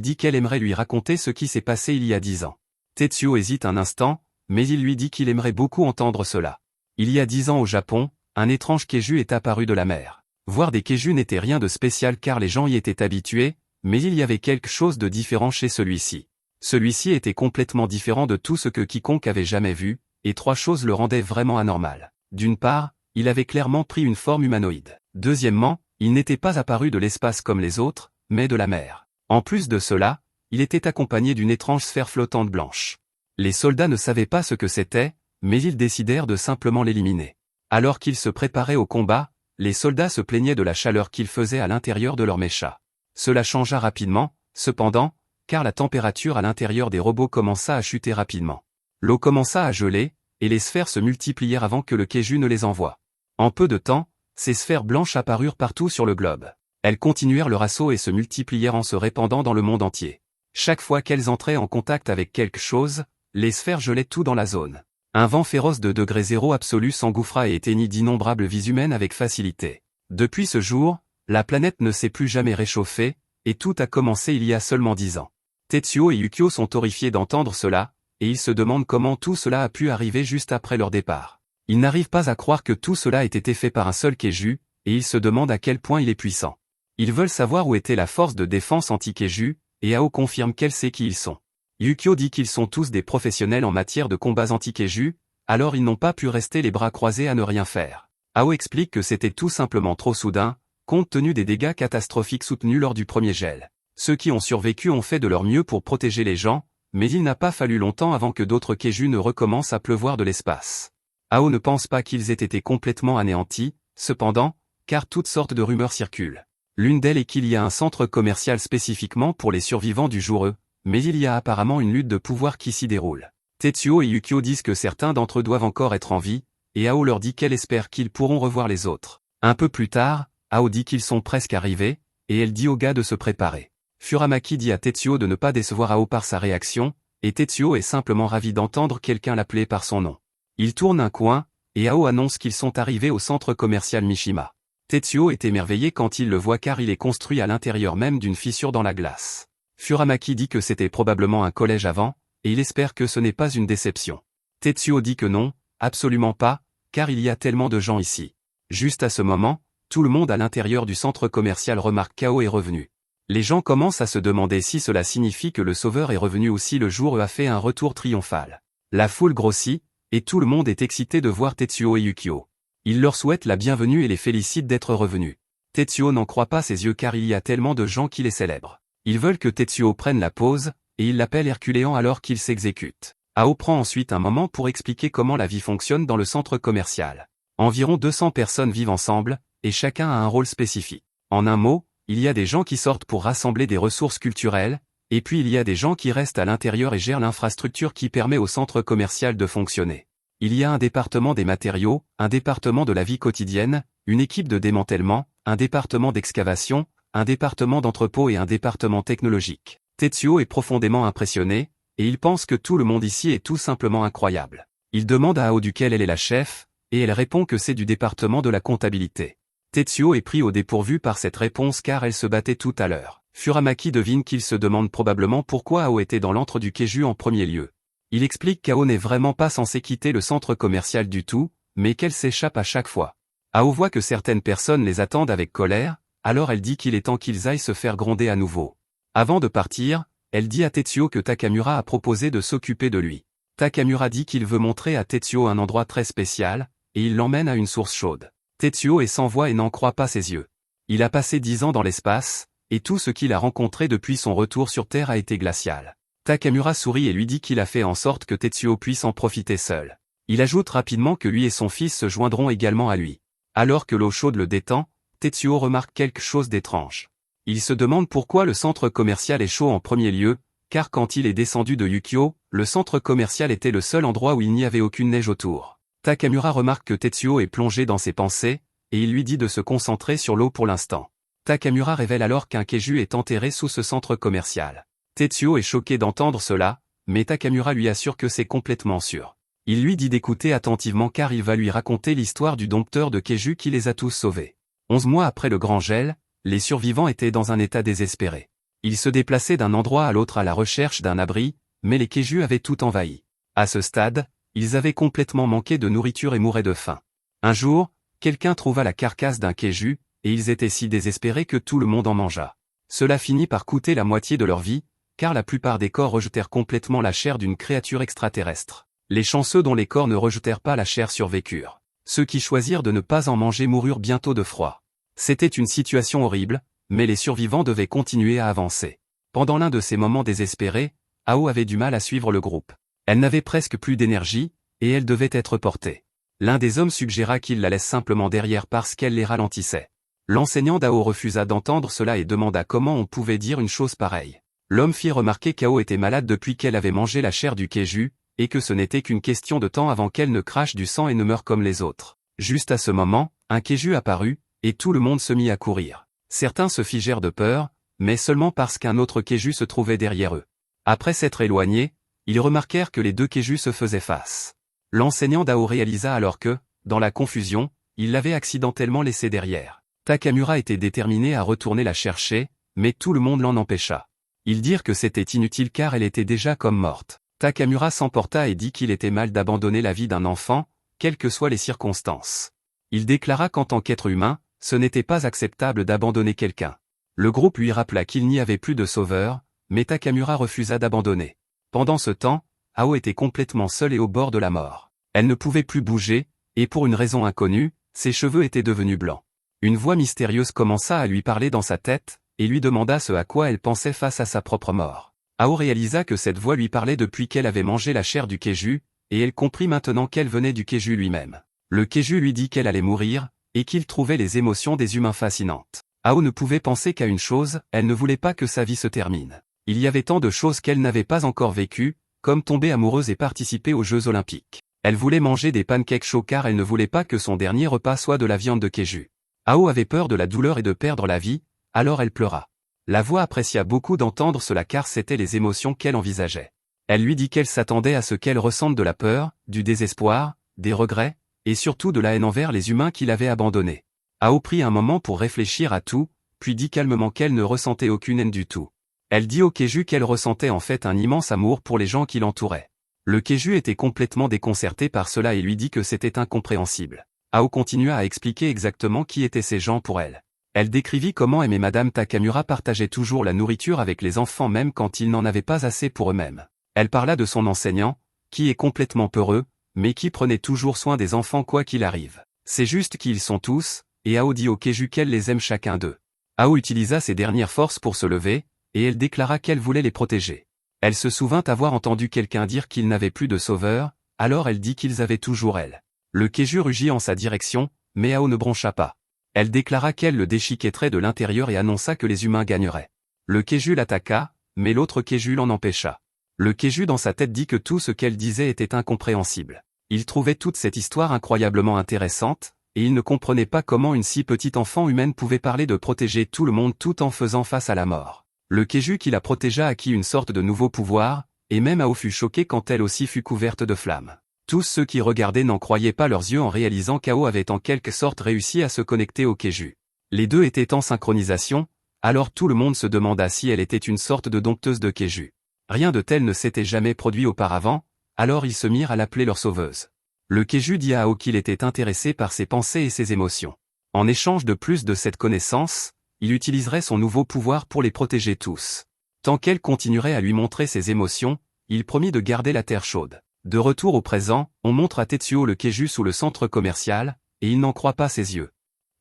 dit qu'elle aimerait lui raconter ce qui s'est passé il y a 10 ans. Tetsuo hésite un instant, mais il lui dit qu'il aimerait beaucoup entendre cela. Il y a 10 ans au Japon, un étrange Keju est apparu de la mer. Voir des Keju n'était rien de spécial car les gens y étaient habitués, mais il y avait quelque chose de différent chez celui-ci. Celui-ci était complètement différent de tout ce que quiconque avait jamais vu, et 3 choses le rendaient vraiment anormal. D'une part, il avait clairement pris une forme humanoïde. Deuxièmement, il n'était pas apparu de l'espace comme les autres, mais de la mer. En plus de cela, il était accompagné d'une étrange sphère flottante blanche. Les soldats ne savaient pas ce que c'était, mais ils décidèrent de simplement l'éliminer. Alors qu'ils se préparaient au combat, les soldats se plaignaient de la chaleur qu'il faisait à l'intérieur de leur mécha. Cela changea rapidement, cependant, car la température à l'intérieur des robots commença à chuter rapidement. L'eau commença à geler, et les sphères se multiplièrent avant que le Keju ne les envoie. En peu de temps, ces sphères blanches apparurent partout sur le globe. Elles continuèrent leur assaut et se multiplièrent en se répandant dans le monde entier. Chaque fois qu'elles entraient en contact avec quelque chose, les sphères gelaient tout dans la zone. Un vent féroce de degré zéro absolu s'engouffra et éteignit d'innombrables vies humaines avec facilité. Depuis ce jour, la planète ne s'est plus jamais réchauffée, et tout a commencé il y a seulement 10 ans. Tetsuo et Yukio sont horrifiés d'entendre cela, et ils se demandent comment tout cela a pu arriver juste après leur départ. Ils n'arrivent pas à croire que tout cela ait été fait par un seul Keju, et ils se demandent à quel point il est puissant. Ils veulent savoir où était la force de défense anti-Keju, et Ao confirme qu'elle sait qui ils sont. Yukio dit qu'ils sont tous des professionnels en matière de combats anti-Keju, alors ils n'ont pas pu rester les bras croisés à ne rien faire. Ao explique que c'était tout simplement trop soudain, compte tenu des dégâts catastrophiques soutenus lors du premier gel. Ceux qui ont survécu ont fait de leur mieux pour protéger les gens, mais il n'a pas fallu longtemps avant que d'autres Keju ne recommencent à pleuvoir de l'espace. Ao ne pense pas qu'ils aient été complètement anéantis, cependant, car toutes sortes de rumeurs circulent. L'une d'elles est qu'il y a un centre commercial spécifiquement pour les survivants du jour E, mais il y a apparemment une lutte de pouvoir qui s'y déroule. Tetsuo et Yukio disent que certains d'entre eux doivent encore être en vie, et Ao leur dit qu'elle espère qu'ils pourront revoir les autres. Un peu plus tard, Ao dit qu'ils sont presque arrivés, et elle dit aux gars de se préparer. Furamaki dit à Tetsuo de ne pas décevoir Ao par sa réaction, et Tetsuo est simplement ravi d'entendre quelqu'un l'appeler par son nom. Il tourne un coin, et Ao annonce qu'ils sont arrivés au centre commercial Mishima. Tetsuo est émerveillé quand il le voit car il est construit à l'intérieur même d'une fissure dans la glace. Furamaki dit que c'était probablement un collège avant, et il espère que ce n'est pas une déception. Tetsuo dit que non, absolument pas, car il y a tellement de gens ici. Juste à ce moment, tout le monde à l'intérieur du centre commercial remarque qu'Ao est revenu. Les gens commencent à se demander si cela signifie que le sauveur est revenu aussi le jour où a fait un retour triomphal. La foule grossit, et tout le monde est excité de voir Tetsuo et Yukio. Il leur souhaite la bienvenue et les félicite d'être revenus. Tetsuo n'en croit pas ses yeux car il y a tellement de gens qui les célèbrent. Ils veulent que Tetsuo prenne la pause, et ils l'appellent Herculéan alors qu'il s'exécute. Ao prend ensuite un moment pour expliquer comment la vie fonctionne dans le centre commercial. Environ 200 personnes vivent ensemble, et chacun a un rôle spécifique. En un mot, il y a des gens qui sortent pour rassembler des ressources culturelles, et puis il y a des gens qui restent à l'intérieur et gèrent l'infrastructure qui permet au centre commercial de fonctionner. Il y a un département des matériaux, un département de la vie quotidienne, une équipe de démantèlement, un département d'excavation, un département d'entrepôt et un département technologique. Tetsuo est profondément impressionné, et il pense que tout le monde ici est tout simplement incroyable. Il demande à Ao duquel elle est la chef, et elle répond que c'est du département de la comptabilité. Tetsuo est pris au dépourvu par cette réponse car elle se battait tout à l'heure. Furamaki devine qu'il se demande probablement pourquoi Ao était dans l'antre du Keju en premier lieu. Il explique qu'Ao n'est vraiment pas censé quitter le centre commercial du tout, mais qu'elle s'échappe à chaque fois. Ao voit que certaines personnes les attendent avec colère, alors elle dit qu'il est temps qu'ils aillent se faire gronder à nouveau. Avant de partir, elle dit à Tetsuo que Takamura a proposé de s'occuper de lui. Takamura dit qu'il veut montrer à Tetsuo un endroit très spécial, et il l'emmène à une source chaude. Tetsuo est sans voix et n'en croit pas ses yeux. Il a passé 10 ans dans l'espace, et tout ce qu'il a rencontré depuis son retour sur Terre a été glacial. Takamura sourit et lui dit qu'il a fait en sorte que Tetsuo puisse en profiter seul. Il ajoute rapidement que lui et son fils se joindront également à lui. Alors que l'eau chaude le détend, Tetsuo remarque quelque chose d'étrange. Il se demande pourquoi le centre commercial est chaud en premier lieu, car quand il est descendu de Yukio, le centre commercial était le seul endroit où il n'y avait aucune neige autour. Takamura remarque que Tetsuo est plongé dans ses pensées, et il lui dit de se concentrer sur l'eau pour l'instant. Takamura révèle alors qu'un Keju est enterré sous ce centre commercial. Tetsuo est choqué d'entendre cela, mais Takamura lui assure que c'est complètement sûr. Il lui dit d'écouter attentivement car il va lui raconter l'histoire du dompteur de Keju qui les a tous sauvés. 11 mois après le grand gel, les survivants étaient dans un état désespéré. Ils se déplaçaient d'un endroit à l'autre à la recherche d'un abri, mais les Keju avaient tout envahi. À ce stade, ils avaient complètement manqué de nourriture et mouraient de faim. Un jour, quelqu'un trouva la carcasse d'un Keju, et ils étaient si désespérés que tout le monde en mangea. Cela finit par coûter la moitié de leur vie, car la plupart des corps rejetèrent complètement la chair d'une créature extraterrestre. Les chanceux dont les corps ne rejetèrent pas la chair survécurent. Ceux qui choisirent de ne pas en manger moururent bientôt de froid. C'était une situation horrible, mais les survivants devaient continuer à avancer. Pendant l'un de ces moments désespérés, Ao avait du mal à suivre le groupe. Elle n'avait presque plus d'énergie, et elle devait être portée. L'un des hommes suggéra qu'il la laisse simplement derrière parce qu'elle les ralentissait. L'enseignant d'Ao refusa d'entendre cela et demanda comment on pouvait dire une chose pareille. L'homme fit remarquer qu'Ao était malade depuis qu'elle avait mangé la chair du keju, et que ce n'était qu'une question de temps avant qu'elle ne crache du sang et ne meure comme les autres. Juste à ce moment, un keju apparut, et tout le monde se mit à courir. Certains se figèrent de peur, mais seulement parce qu'un autre keju se trouvait derrière eux. Après s'être éloignés, ils remarquèrent que les deux kejus se faisaient face. L'enseignant d'Ao réalisa alors que, dans la confusion, il l'avait accidentellement laissée derrière. Takamura était déterminé à retourner la chercher, mais tout le monde l'en empêcha. Ils dirent que c'était inutile car elle était déjà comme morte. Takamura s'emporta et dit qu'il était mal d'abandonner la vie d'un enfant, quelles que soient les circonstances. Il déclara qu'en tant qu'être humain, ce n'était pas acceptable d'abandonner quelqu'un. Le groupe lui rappela qu'il n'y avait plus de sauveur, mais Takamura refusa d'abandonner. Pendant ce temps, Ao était complètement seule et au bord de la mort. Elle ne pouvait plus bouger, et pour une raison inconnue, ses cheveux étaient devenus blancs. Une voix mystérieuse commença à lui parler dans sa tête, et lui demanda ce à quoi elle pensait face à sa propre mort. Ao réalisa que cette voix lui parlait depuis qu'elle avait mangé la chair du keju, et elle comprit maintenant qu'elle venait du keju lui-même. Le keju lui dit qu'elle allait mourir, et qu'il trouvait les émotions des humains fascinantes. Ao ne pouvait penser qu'à une chose, elle ne voulait pas que sa vie se termine. Il y avait tant de choses qu'elle n'avait pas encore vécues, comme tomber amoureuse et participer aux Jeux Olympiques. Elle voulait manger des pancakes chauds car elle ne voulait pas que son dernier repas soit de la viande de keju. Ao avait peur de la douleur et de perdre la vie, alors elle pleura. La voix apprécia beaucoup d'entendre cela car c'étaient les émotions qu'elle envisageait. Elle lui dit qu'elle s'attendait à ce qu'elle ressente de la peur, du désespoir, des regrets, et surtout de la haine envers les humains qui l'avaient abandonnée. Ao prit un moment pour réfléchir à tout, puis dit calmement qu'elle ne ressentait aucune haine du tout. Elle dit au keju qu'elle ressentait en fait un immense amour pour les gens qui l'entouraient. Le keju était complètement déconcerté par cela et lui dit que c'était incompréhensible. Ao continua à expliquer exactement qui étaient ces gens pour elle. Elle décrivit comment aimait Madame Takamura partageait toujours la nourriture avec les enfants même quand ils n'en avaient pas assez pour eux-mêmes. Elle parla de son enseignant, qui est complètement peureux, mais qui prenait toujours soin des enfants quoi qu'il arrive. C'est juste qu'ils sont tous, et Ao dit au keju qu'elle les aime chacun d'eux. Ao utilisa ses dernières forces pour se lever, et elle déclara qu'elle voulait les protéger. Elle se souvint avoir entendu quelqu'un dire qu'il n'avait plus de sauveur, alors elle dit qu'ils avaient toujours elle. Le keju rugit en sa direction, mais Ao ne broncha pas. Elle déclara qu'elle le déchiquetterait de l'intérieur et annonça que les humains gagneraient. Le keju l'attaqua, mais l'autre keju l'en empêcha. Le keju dans sa tête dit que tout ce qu'elle disait était incompréhensible. Il trouvait toute cette histoire incroyablement intéressante, et il ne comprenait pas comment une si petite enfant humaine pouvait parler de protéger tout le monde tout en faisant face à la mort. Le keju qui la protégea acquit une sorte de nouveau pouvoir, et même Ao fut choquée quand elle aussi fut couverte de flammes. Tous ceux qui regardaient n'en croyaient pas leurs yeux en réalisant qu'Ao avait en quelque sorte réussi à se connecter au keju. Les deux étaient en synchronisation, alors tout le monde se demanda si elle était une sorte de dompteuse de keju. Rien de tel ne s'était jamais produit auparavant, alors ils se mirent à l'appeler leur sauveuse. Le keju dit à Ao qu'il était intéressé par ses pensées et ses émotions. En échange de plus de cette connaissance, il utiliserait son nouveau pouvoir pour les protéger tous. Tant qu'elle continuerait à lui montrer ses émotions, il promit de garder la terre chaude. De retour au présent, on montre à Tetsuo le keju sous le centre commercial, et il n'en croit pas ses yeux.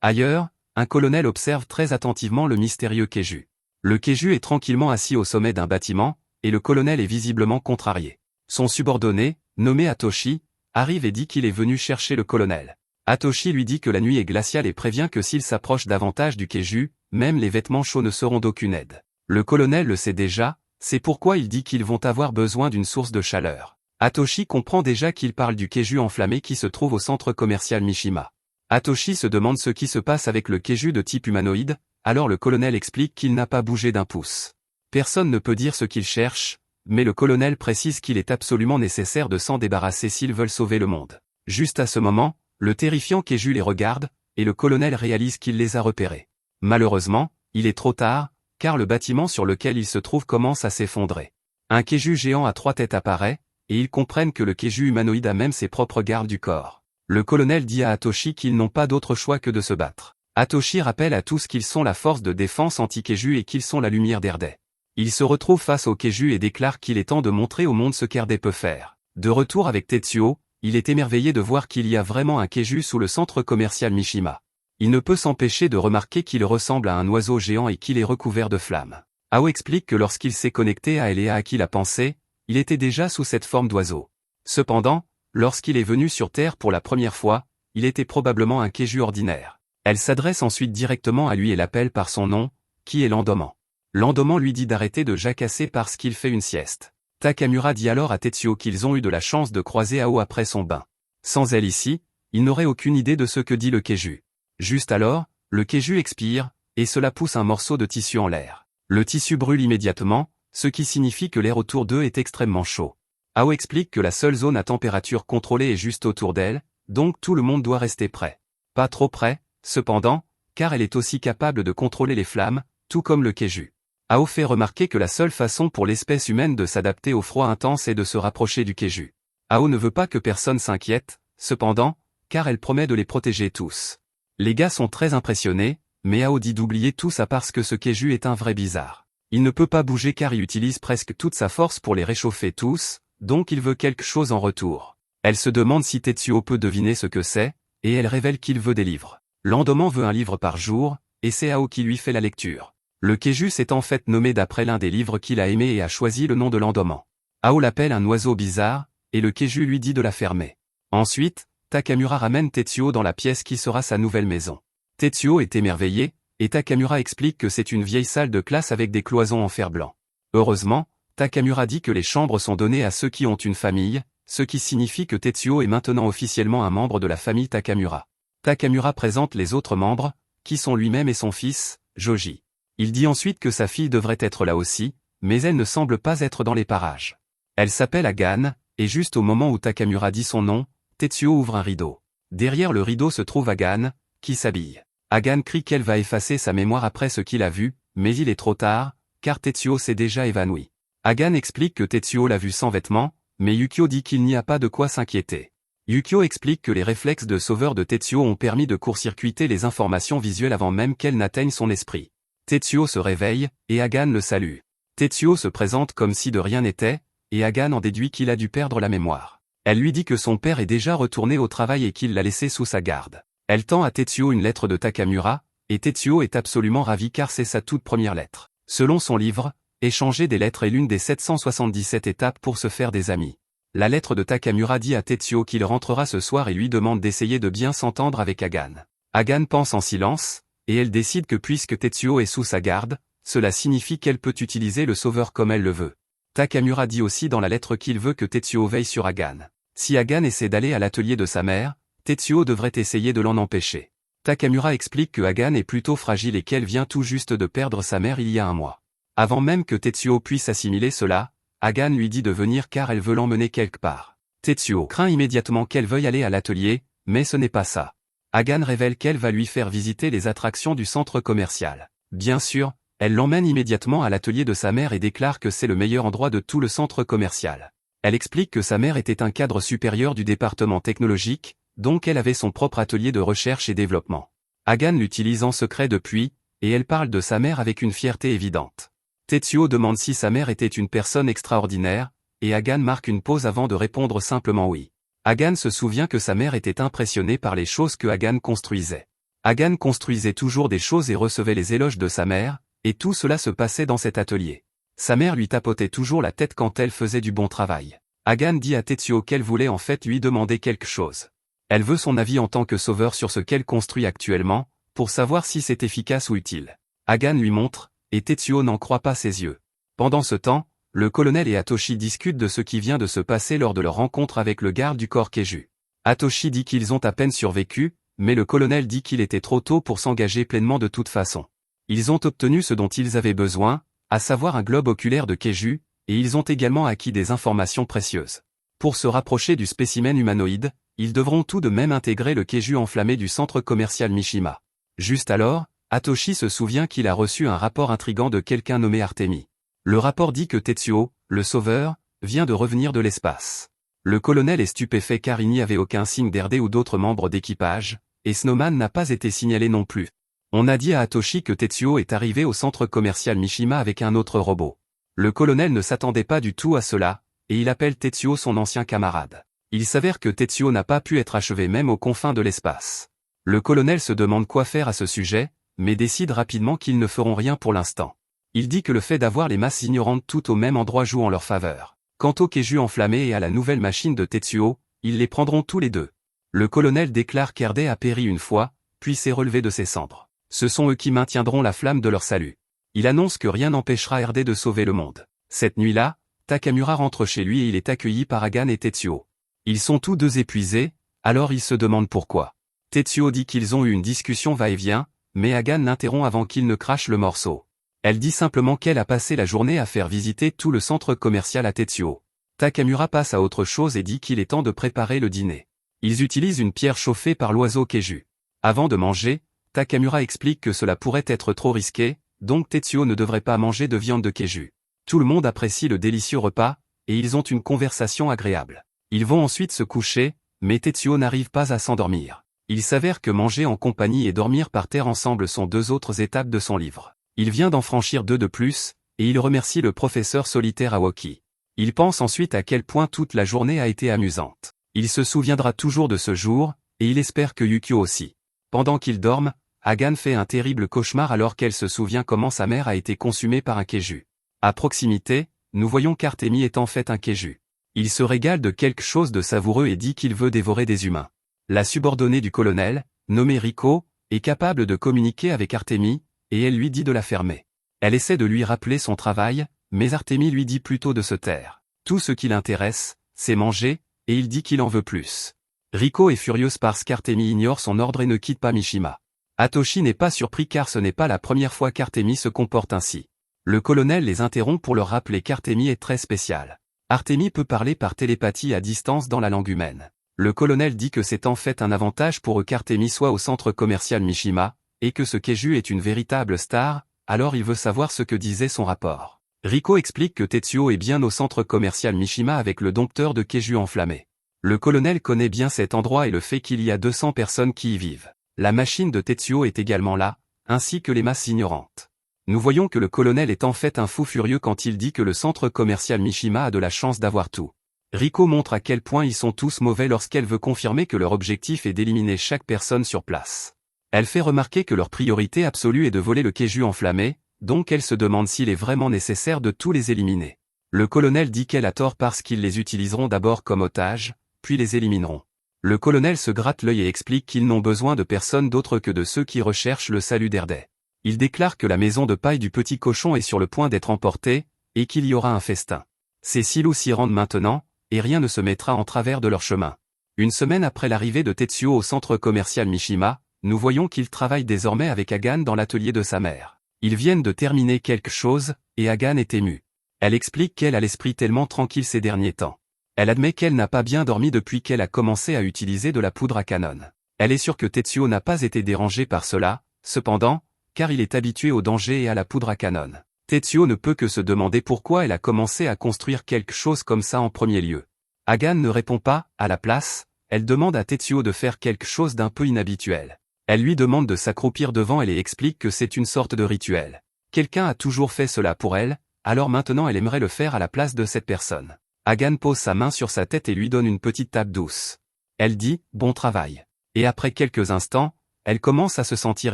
Ailleurs, un colonel observe très attentivement le mystérieux keju. Le keju est tranquillement assis au sommet d'un bâtiment, et le colonel est visiblement contrarié. Son subordonné, nommé Atoshi, arrive et dit qu'il est venu chercher le colonel. Atoshi lui dit que la nuit est glaciale et prévient que s'il s'approche davantage du keju, même les vêtements chauds ne seront d'aucune aide. Le colonel le sait déjà, c'est pourquoi il dit qu'ils vont avoir besoin d'une source de chaleur. Atoshi comprend déjà qu'il parle du keju enflammé qui se trouve au centre commercial Mishima. Atoshi se demande ce qui se passe avec le keju de type humanoïde, alors le colonel explique qu'il n'a pas bougé d'un pouce. Personne ne peut dire ce qu'il cherche, mais le colonel précise qu'il est absolument nécessaire de s'en débarrasser s'ils veulent sauver le monde. Juste à ce moment, le terrifiant keju les regarde, et le colonel réalise qu'il les a repérés. Malheureusement, il est trop tard, car le bâtiment sur lequel il se trouve commence à s'effondrer. Un keju géant à 3 têtes apparaît, et ils comprennent que le keju humanoïde a même ses propres gardes du corps. Le colonel dit à Atoshi qu'ils n'ont pas d'autre choix que de se battre. Atoshi rappelle à tous qu'ils sont la force de défense anti-keju et qu'ils sont la lumière d'Erdai. Il se retrouve face au keju et déclare qu'il est temps de montrer au monde ce qu'Erdai peut faire. De retour avec Tetsuo, il est émerveillé de voir qu'il y a vraiment un keju sous le centre commercial Mishima. Il ne peut s'empêcher de remarquer qu'il ressemble à un oiseau géant et qu'il est recouvert de flammes. Ao explique que lorsqu'il s'est connecté à elle et à qui l'a pensé, il était déjà sous cette forme d'oiseau. Cependant, lorsqu'il est venu sur Terre pour la première fois, il était probablement un Keiju ordinaire. Elle s'adresse ensuite directement à lui et l'appelle par son nom, qui est Landoman. Landoman lui dit d'arrêter de jacasser parce qu'il fait une sieste. Takamura dit alors à Tetsuo qu'ils ont eu de la chance de croiser Ao après son bain. Sans elle ici, il n'aurait aucune idée de ce que dit le Keiju. Juste alors, le Keiju expire, et cela pousse un morceau de tissu en l'air. Le tissu brûle immédiatement, ce qui signifie que l'air autour d'eux est extrêmement chaud. Ao explique que la seule zone à température contrôlée est juste autour d'elle, donc tout le monde doit rester prêt. Pas trop près, cependant, car elle est aussi capable de contrôler les flammes, tout comme le Keiju. Ao fait remarquer que la seule façon pour l'espèce humaine de s'adapter au froid intense est de se rapprocher du Keiju. Ao ne veut pas que personne s'inquiète, cependant, car elle promet de les protéger tous. Les gars sont très impressionnés, mais Ao dit d'oublier tout ça parce que ce Keiju est un vrai bizarre. Il ne peut pas bouger car il utilise presque toute sa force pour les réchauffer tous, donc il veut quelque chose en retour. Elle se demande si Tetsuo peut deviner ce que c'est, et elle révèle qu'il veut des livres. Landoman veut un livre par jour, et c'est Ao qui lui fait la lecture. Le Keiju s'est en fait nommé d'après l'un des livres qu'il a aimé et a choisi le nom de Landoman. Ao l'appelle un oiseau bizarre, et le Keiju lui dit de la fermer. Ensuite, Takamura ramène Tetsuo dans la pièce qui sera sa nouvelle maison. Tetsuo est émerveillé, et Takamura explique que c'est une vieille salle de classe avec des cloisons en fer blanc. Heureusement, Takamura dit que les chambres sont données à ceux qui ont une famille, ce qui signifie que Tetsuo est maintenant officiellement un membre de la famille Takamura. Takamura présente les autres membres, qui sont lui-même et son fils, Joji. Il dit ensuite que sa fille devrait être là aussi, mais elle ne semble pas être dans les parages. Elle s'appelle Agan, et juste au moment où Takamura dit son nom, Tetsuo ouvre un rideau. Derrière le rideau se trouve Agan, qui s'habille. Agan crie qu'elle va effacer sa mémoire après ce qu'il a vu, mais il est trop tard, car Tetsuo s'est déjà évanoui. Agan explique que Tetsuo l'a vu sans vêtements, mais Yukio dit qu'il n'y a pas de quoi s'inquiéter. Yukio explique que les réflexes de sauveur de Tetsuo ont permis de court-circuiter les informations visuelles avant même qu'elles n'atteignent son esprit. Tetsuo se réveille, et Agan le salue. Tetsuo se présente comme si de rien n'était, et Agan en déduit qu'il a dû perdre la mémoire. Elle lui dit que son père est déjà retourné au travail et qu'il l'a laissé sous sa garde. Elle tend à Tetsuo une lettre de Takamura, et Tetsuo est absolument ravi car c'est sa toute première lettre. Selon son livre, échanger des lettres est l'une des 777 étapes pour se faire des amis. La lettre de Takamura dit à Tetsuo qu'il rentrera ce soir et lui demande d'essayer de bien s'entendre avec Agan. Agan pense en silence, et elle décide que puisque Tetsuo est sous sa garde, cela signifie qu'elle peut utiliser le sauveur comme elle le veut. Takamura dit aussi dans la lettre qu'il veut que Tetsuo veille sur Agan. Si Agan essaie d'aller à l'atelier de sa mère, Tetsuo devrait essayer de l'en empêcher. Takamura explique que Agan est plutôt fragile et qu'elle vient tout juste de perdre sa mère il y a un mois. Avant même que Tetsuo puisse assimiler cela, Agan lui dit de venir car elle veut l'emmener quelque part. Tetsuo craint immédiatement qu'elle veuille aller à l'atelier, mais ce n'est pas ça. Agan révèle qu'elle va lui faire visiter les attractions du centre commercial. Bien sûr, elle l'emmène immédiatement à l'atelier de sa mère et déclare que c'est le meilleur endroit de tout le centre commercial. Elle explique que sa mère était un cadre supérieur du département technologique, donc elle avait son propre atelier de recherche et développement. Agan l'utilise en secret depuis, et elle parle de sa mère avec une fierté évidente. Tetsuo demande si sa mère était une personne extraordinaire, et Agan marque une pause avant de répondre simplement oui. Agan se souvient que sa mère était impressionnée par les choses que Agan construisait. Agan construisait toujours des choses et recevait les éloges de sa mère, et tout cela se passait dans cet atelier. Sa mère lui tapotait toujours la tête quand elle faisait du bon travail. Agan dit à Tetsuo qu'elle voulait en fait lui demander quelque chose. Elle veut son avis en tant que sauveur sur ce qu'elle construit actuellement, pour savoir si c'est efficace ou utile. Agan lui montre, et Tetsuo n'en croit pas ses yeux. Pendant ce temps, le colonel et Hatoshi discutent de ce qui vient de se passer lors de leur rencontre avec le garde du corps Keiju. Hatoshi dit qu'ils ont à peine survécu, mais le colonel dit qu'il était trop tôt pour s'engager pleinement de toute façon. Ils ont obtenu ce dont ils avaient besoin, à savoir un globe oculaire de Keiju, et ils ont également acquis des informations précieuses. Pour se rapprocher du spécimen humanoïde, ils devront tout de même intégrer le Keiju enflammé du centre commercial Mishima. Juste alors, Hatoshi se souvient qu'il a reçu un rapport intrigant de quelqu'un nommé Artemis. Le rapport dit que Tetsuo, le sauveur, vient de revenir de l'espace. Le colonel est stupéfait car il n'y avait aucun signe d'Erde ou d'autres membres d'équipage, et Snowman n'a pas été signalé non plus. On a dit à Hatoshi que Tetsuo est arrivé au centre commercial Mishima avec un autre robot. Le colonel ne s'attendait pas du tout à cela, et il appelle Tetsuo son ancien camarade. Il s'avère que Tetsuo n'a pas pu être achevé même aux confins de l'espace. Le colonel se demande quoi faire à ce sujet, mais décide rapidement qu'ils ne feront rien pour l'instant. Il dit que le fait d'avoir les masses ignorantes toutes au même endroit joue en leur faveur. Quant au Keiju enflammé et à la nouvelle machine de Tetsuo, ils les prendront tous les deux. Le colonel déclare qu'Erdet a péri une fois, puis s'est relevé de ses cendres. Ce sont eux qui maintiendront la flamme de leur salut. Il annonce que rien n'empêchera Erdet de sauver le monde. Cette nuit-là, Takamura rentre chez lui et il est accueilli par Hagan et Tetsuo. Ils sont tous deux épuisés, alors ils se demandent pourquoi. Tetsuo dit qu'ils ont eu une discussion va-et-vient, mais Hagan l'interrompt avant qu'il ne crache le morceau. Elle dit simplement qu'elle a passé la journée à faire visiter tout le centre commercial à Tetsuo. Takamura passe à autre chose et dit qu'il est temps de préparer le dîner. Ils utilisent une pierre chauffée par l'oiseau Keiju. Avant de manger, Takamura explique que cela pourrait être trop risqué, donc Tetsuo ne devrait pas manger de viande de Keiju. Tout le monde apprécie le délicieux repas, et ils ont une conversation agréable. Ils vont ensuite se coucher, mais Tetsuo n'arrive pas à s'endormir. Il s'avère que manger en compagnie et dormir par terre ensemble sont deux autres étapes de son livre. Il vient d'en franchir deux de plus, et il remercie le professeur solitaire Aoki. Il pense ensuite à quel point toute la journée a été amusante. Il se souviendra toujours de ce jour, et il espère que Yukio aussi. Pendant qu'ils dorment, Hagan fait un terrible cauchemar alors qu'elle se souvient comment sa mère a été consumée par un Keiju. À proximité, nous voyons qu'Artemi est en fait un Keiju. Il se régale de quelque chose de savoureux et dit qu'il veut dévorer des humains. La subordonnée du colonel, nommée Riko, est capable de communiquer avec Artemi, et elle lui dit de la fermer. Elle essaie de lui rappeler son travail, mais Artemi lui dit plutôt de se taire. Tout ce qui l'intéresse, c'est manger, et il dit qu'il en veut plus. Riko est furieuse parce qu'Artemi ignore son ordre et ne quitte pas Mishima. Hatoshi n'est pas surpris car ce n'est pas la première fois qu'Artemi se comporte ainsi. Le colonel les interrompt pour leur rappeler qu'Artemi est très spécial. Artemi peut parler par télépathie à distance dans la langue humaine. Le colonel dit que c'est en fait un avantage pour eux qu'Artemi soit au centre commercial Mishima, et que ce Keiju est une véritable star, alors il veut savoir ce que disait son rapport. Riko explique que Tetsuo est bien au centre commercial Mishima avec le dompteur de Keiju enflammé. Le colonel connaît bien cet endroit et le fait qu'il y a 200 personnes qui y vivent. La machine de Tetsuo est également là, ainsi que les masses ignorantes. Nous voyons que le colonel est en fait un fou furieux quand il dit que le centre commercial Mishima a de la chance d'avoir tout. Riko montre à quel point ils sont tous mauvais lorsqu'elle veut confirmer que leur objectif est d'éliminer chaque personne sur place. Elle fait remarquer que leur priorité absolue est de voler le Keiju enflammé, donc elle se demande s'il est vraiment nécessaire de tous les éliminer. Le colonel dit qu'elle a tort parce qu'ils les utiliseront d'abord comme otages, puis les élimineront. Le colonel se gratte l'œil et explique qu'ils n'ont besoin de personne d'autre que de ceux qui recherchent le salut d'Erdet. Il déclare que la maison de paille du petit cochon est sur le point d'être emportée, et qu'il y aura un festin. Ces silos s'y rendent maintenant, et rien ne se mettra en travers de leur chemin. Une semaine après l'arrivée de Tetsuo au centre commercial Mishima, nous voyons qu'il travaille désormais avec Hagan dans l'atelier de sa mère. Ils viennent de terminer quelque chose, et Hagan est émue. Elle explique qu'elle a l'esprit tellement tranquille ces derniers temps. Elle admet qu'elle n'a pas bien dormi depuis qu'elle a commencé à utiliser de la poudre à canon. Elle est sûre que Tetsuo n'a pas été dérangé par cela, cependant, car il est habitué au danger et à la poudre à canon. Tetsuo ne peut que se demander pourquoi elle a commencé à construire quelque chose comme ça en premier lieu. Hagan ne répond pas, à la place, elle demande à Tetsuo de faire quelque chose d'un peu inhabituel. Elle lui demande de s'accroupir devant elle et explique que c'est une sorte de rituel. Quelqu'un a toujours fait cela pour elle, alors maintenant elle aimerait le faire à la place de cette personne. Hagan pose sa main sur sa tête et lui donne une petite tape douce. Elle dit « Bon travail ». Et après quelques instants, elle commence à se sentir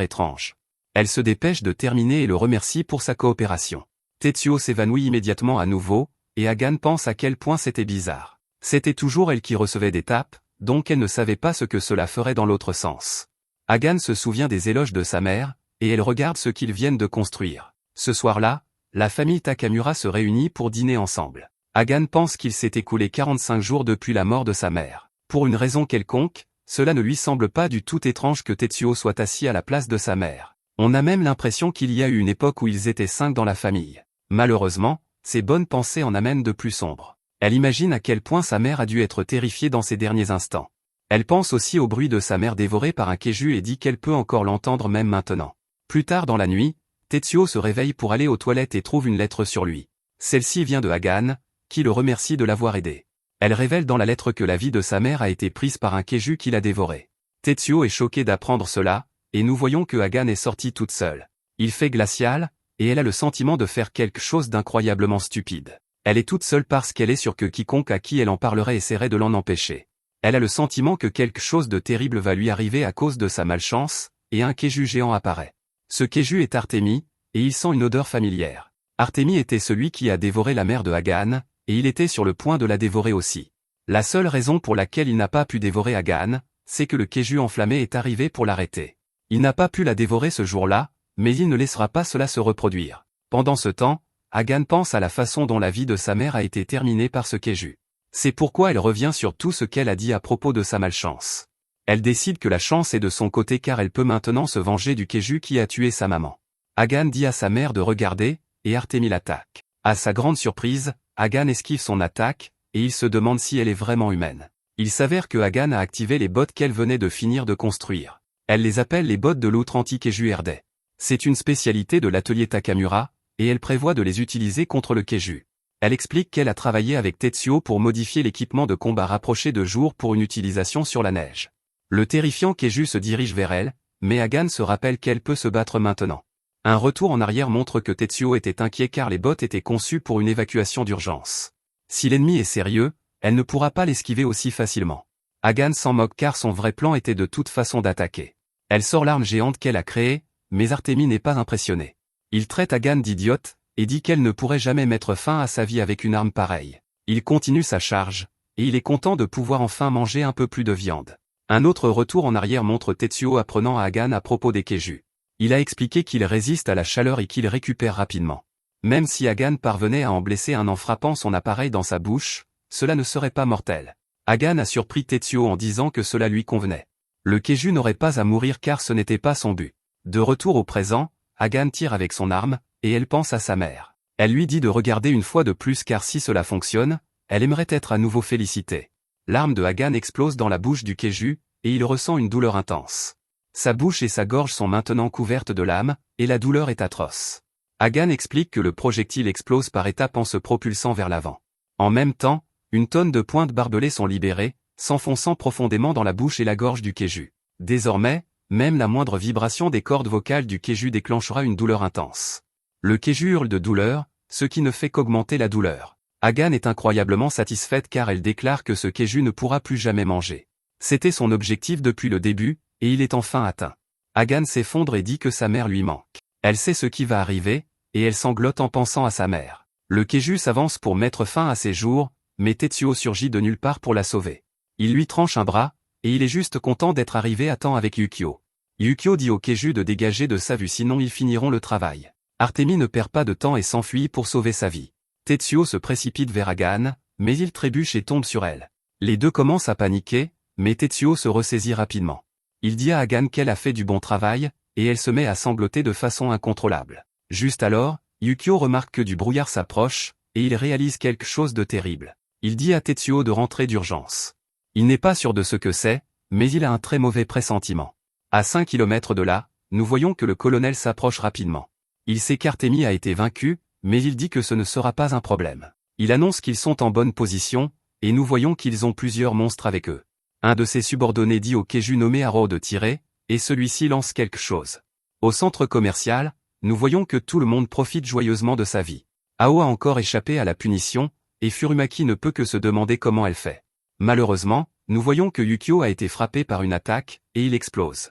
étrange. Elle se dépêche de terminer et le remercie pour sa coopération. Tetsuo s'évanouit immédiatement à nouveau, et Hagan pense à quel point c'était bizarre. C'était toujours elle qui recevait des tapes, donc elle ne savait pas ce que cela ferait dans l'autre sens. Hagan se souvient des éloges de sa mère, et elle regarde ce qu'ils viennent de construire. Ce soir-là, la famille Takamura se réunit pour dîner ensemble. Hagan pense qu'il s'est écoulé 45 jours depuis la mort de sa mère. Pour une raison quelconque, cela ne lui semble pas du tout étrange que Tetsuo soit assis à la place de sa mère. On a même l'impression qu'il y a eu une époque où ils étaient 5 dans la famille. Malheureusement, ses bonnes pensées en amènent de plus sombres. Elle imagine à quel point sa mère a dû être terrifiée dans ces derniers instants. Elle pense aussi au bruit de sa mère dévorée par un Keiju et dit qu'elle peut encore l'entendre même maintenant. Plus tard dans la nuit, Tetsuo se réveille pour aller aux toilettes et trouve une lettre sur lui. Celle-ci vient de Hagan, qui le remercie de l'avoir aidé. Elle révèle dans la lettre que la vie de sa mère a été prise par un Keiju qui l'a dévorée. Tetsuo est choqué d'apprendre cela, et nous voyons que Hagan est sortie toute seule. Il fait glacial, et elle a le sentiment de faire quelque chose d'incroyablement stupide. Elle est toute seule parce qu'elle est sûre que quiconque à qui elle en parlerait essaierait de l'en empêcher. Elle a le sentiment que quelque chose de terrible va lui arriver à cause de sa malchance, et un Keiju géant apparaît. Ce Keiju est Artemi, et il sent une odeur familière. Artemi était celui qui a dévoré la mère de Hagan, et il était sur le point de la dévorer aussi. La seule raison pour laquelle il n'a pas pu dévorer Hagan, c'est que le Keju enflammé est arrivé pour l'arrêter. Il n'a pas pu la dévorer ce jour-là, mais il ne laissera pas cela se reproduire. Pendant ce temps, Hagan pense à la façon dont la vie de sa mère a été terminée par ce Keju. C'est pourquoi elle revient sur tout ce qu'elle a dit à propos de sa malchance. Elle décide que la chance est de son côté car elle peut maintenant se venger du Keju qui a tué sa maman. Hagan dit à sa mère de regarder, et Artemis l'attaque. À sa grande surprise, Hagan esquive son attaque, et il se demande si elle est vraiment humaine. Il s'avère que Hagan a activé les bottes qu'elle venait de finir de construire. Elle les appelle les bottes de l'outre anti-Keju Erde. C'est une spécialité de l'atelier Takamura, et elle prévoit de les utiliser contre le Keju. Elle explique qu'elle a travaillé avec Tetsuo pour modifier l'équipement de combat rapproché de jour pour une utilisation sur la neige. Le terrifiant Keju se dirige vers elle, mais Hagan se rappelle qu'elle peut se battre maintenant. Un retour en arrière montre que Tetsuo était inquiet car les bottes étaient conçues pour une évacuation d'urgence. Si l'ennemi est sérieux, elle ne pourra pas l'esquiver aussi facilement. Hagan s'en moque car son vrai plan était de toute façon d'attaquer. Elle sort l'arme géante qu'elle a créée, mais Artemis n'est pas impressionné. Il traite Hagan d'idiote, et dit qu'elle ne pourrait jamais mettre fin à sa vie avec une arme pareille. Il continue sa charge, et il est content de pouvoir enfin manger un peu plus de viande. Un autre retour en arrière montre Tetsuo apprenant à Hagan à propos des Keju. Il a expliqué qu'il résiste à la chaleur et qu'il récupère rapidement. Même si Hagan parvenait à en blesser un en frappant son appareil dans sa bouche, cela ne serait pas mortel. Hagan a surpris Tetsuo en disant que cela lui convenait. Le Keju n'aurait pas à mourir car ce n'était pas son but. De retour au présent, Hagan tire avec son arme, et elle pense à sa mère. Elle lui dit de regarder une fois de plus car si cela fonctionne, elle aimerait être à nouveau félicitée. L'arme de Hagan explose dans la bouche du Keju, et il ressent une douleur intense. Sa bouche et sa gorge sont maintenant couvertes de lame, et la douleur est atroce. Hagan explique que le projectile explose par étapes en se propulsant vers l'avant. En même temps, une tonne de pointes barbelées sont libérées, s'enfonçant profondément dans la bouche et la gorge du Keju. Désormais, même la moindre vibration des cordes vocales du Keju déclenchera une douleur intense. Le Keju hurle de douleur, ce qui ne fait qu'augmenter la douleur. Hagan est incroyablement satisfaite car elle déclare que ce Keju ne pourra plus jamais manger. C'était son objectif depuis le début, et il est enfin atteint. Hagan s'effondre et dit que sa mère lui manque. Elle sait ce qui va arriver, et elle sanglote en pensant à sa mère. Le Keju s'avance pour mettre fin à ses jours, mais Tetsuo surgit de nulle part pour la sauver. Il lui tranche un bras, et il est juste content d'être arrivé à temps avec Yukio. Yukio dit au Keju de dégager de sa vue sinon ils finiront le travail. Artemis ne perd pas de temps et s'enfuit pour sauver sa vie. Tetsuo se précipite vers Hagan, mais il trébuche et tombe sur elle. Les deux commencent à paniquer, mais Tetsuo se ressaisit rapidement. Il dit à Hagan qu'elle a fait du bon travail, et elle se met à sangloter de façon incontrôlable. Juste alors, Yukio remarque que du brouillard s'approche, et il réalise quelque chose de terrible. Il dit à Tetsuo de rentrer d'urgence. Il n'est pas sûr de ce que c'est, mais il a un très mauvais pressentiment. À 5 km de là, nous voyons que le colonel s'approche rapidement. Il sait qu'Artemis a été vaincu, mais il dit que ce ne sera pas un problème. Il annonce qu'ils sont en bonne position, et nous voyons qu'ils ont plusieurs monstres avec eux. Un de ses subordonnés dit au Keju nommé Haro de tirer, et celui-ci lance quelque chose. Au centre commercial, nous voyons que tout le monde profite joyeusement de sa vie. Ao a encore échappé à la punition, et Furumaki ne peut que se demander comment elle fait. Malheureusement, nous voyons que Yukio a été frappé par une attaque, et il explose.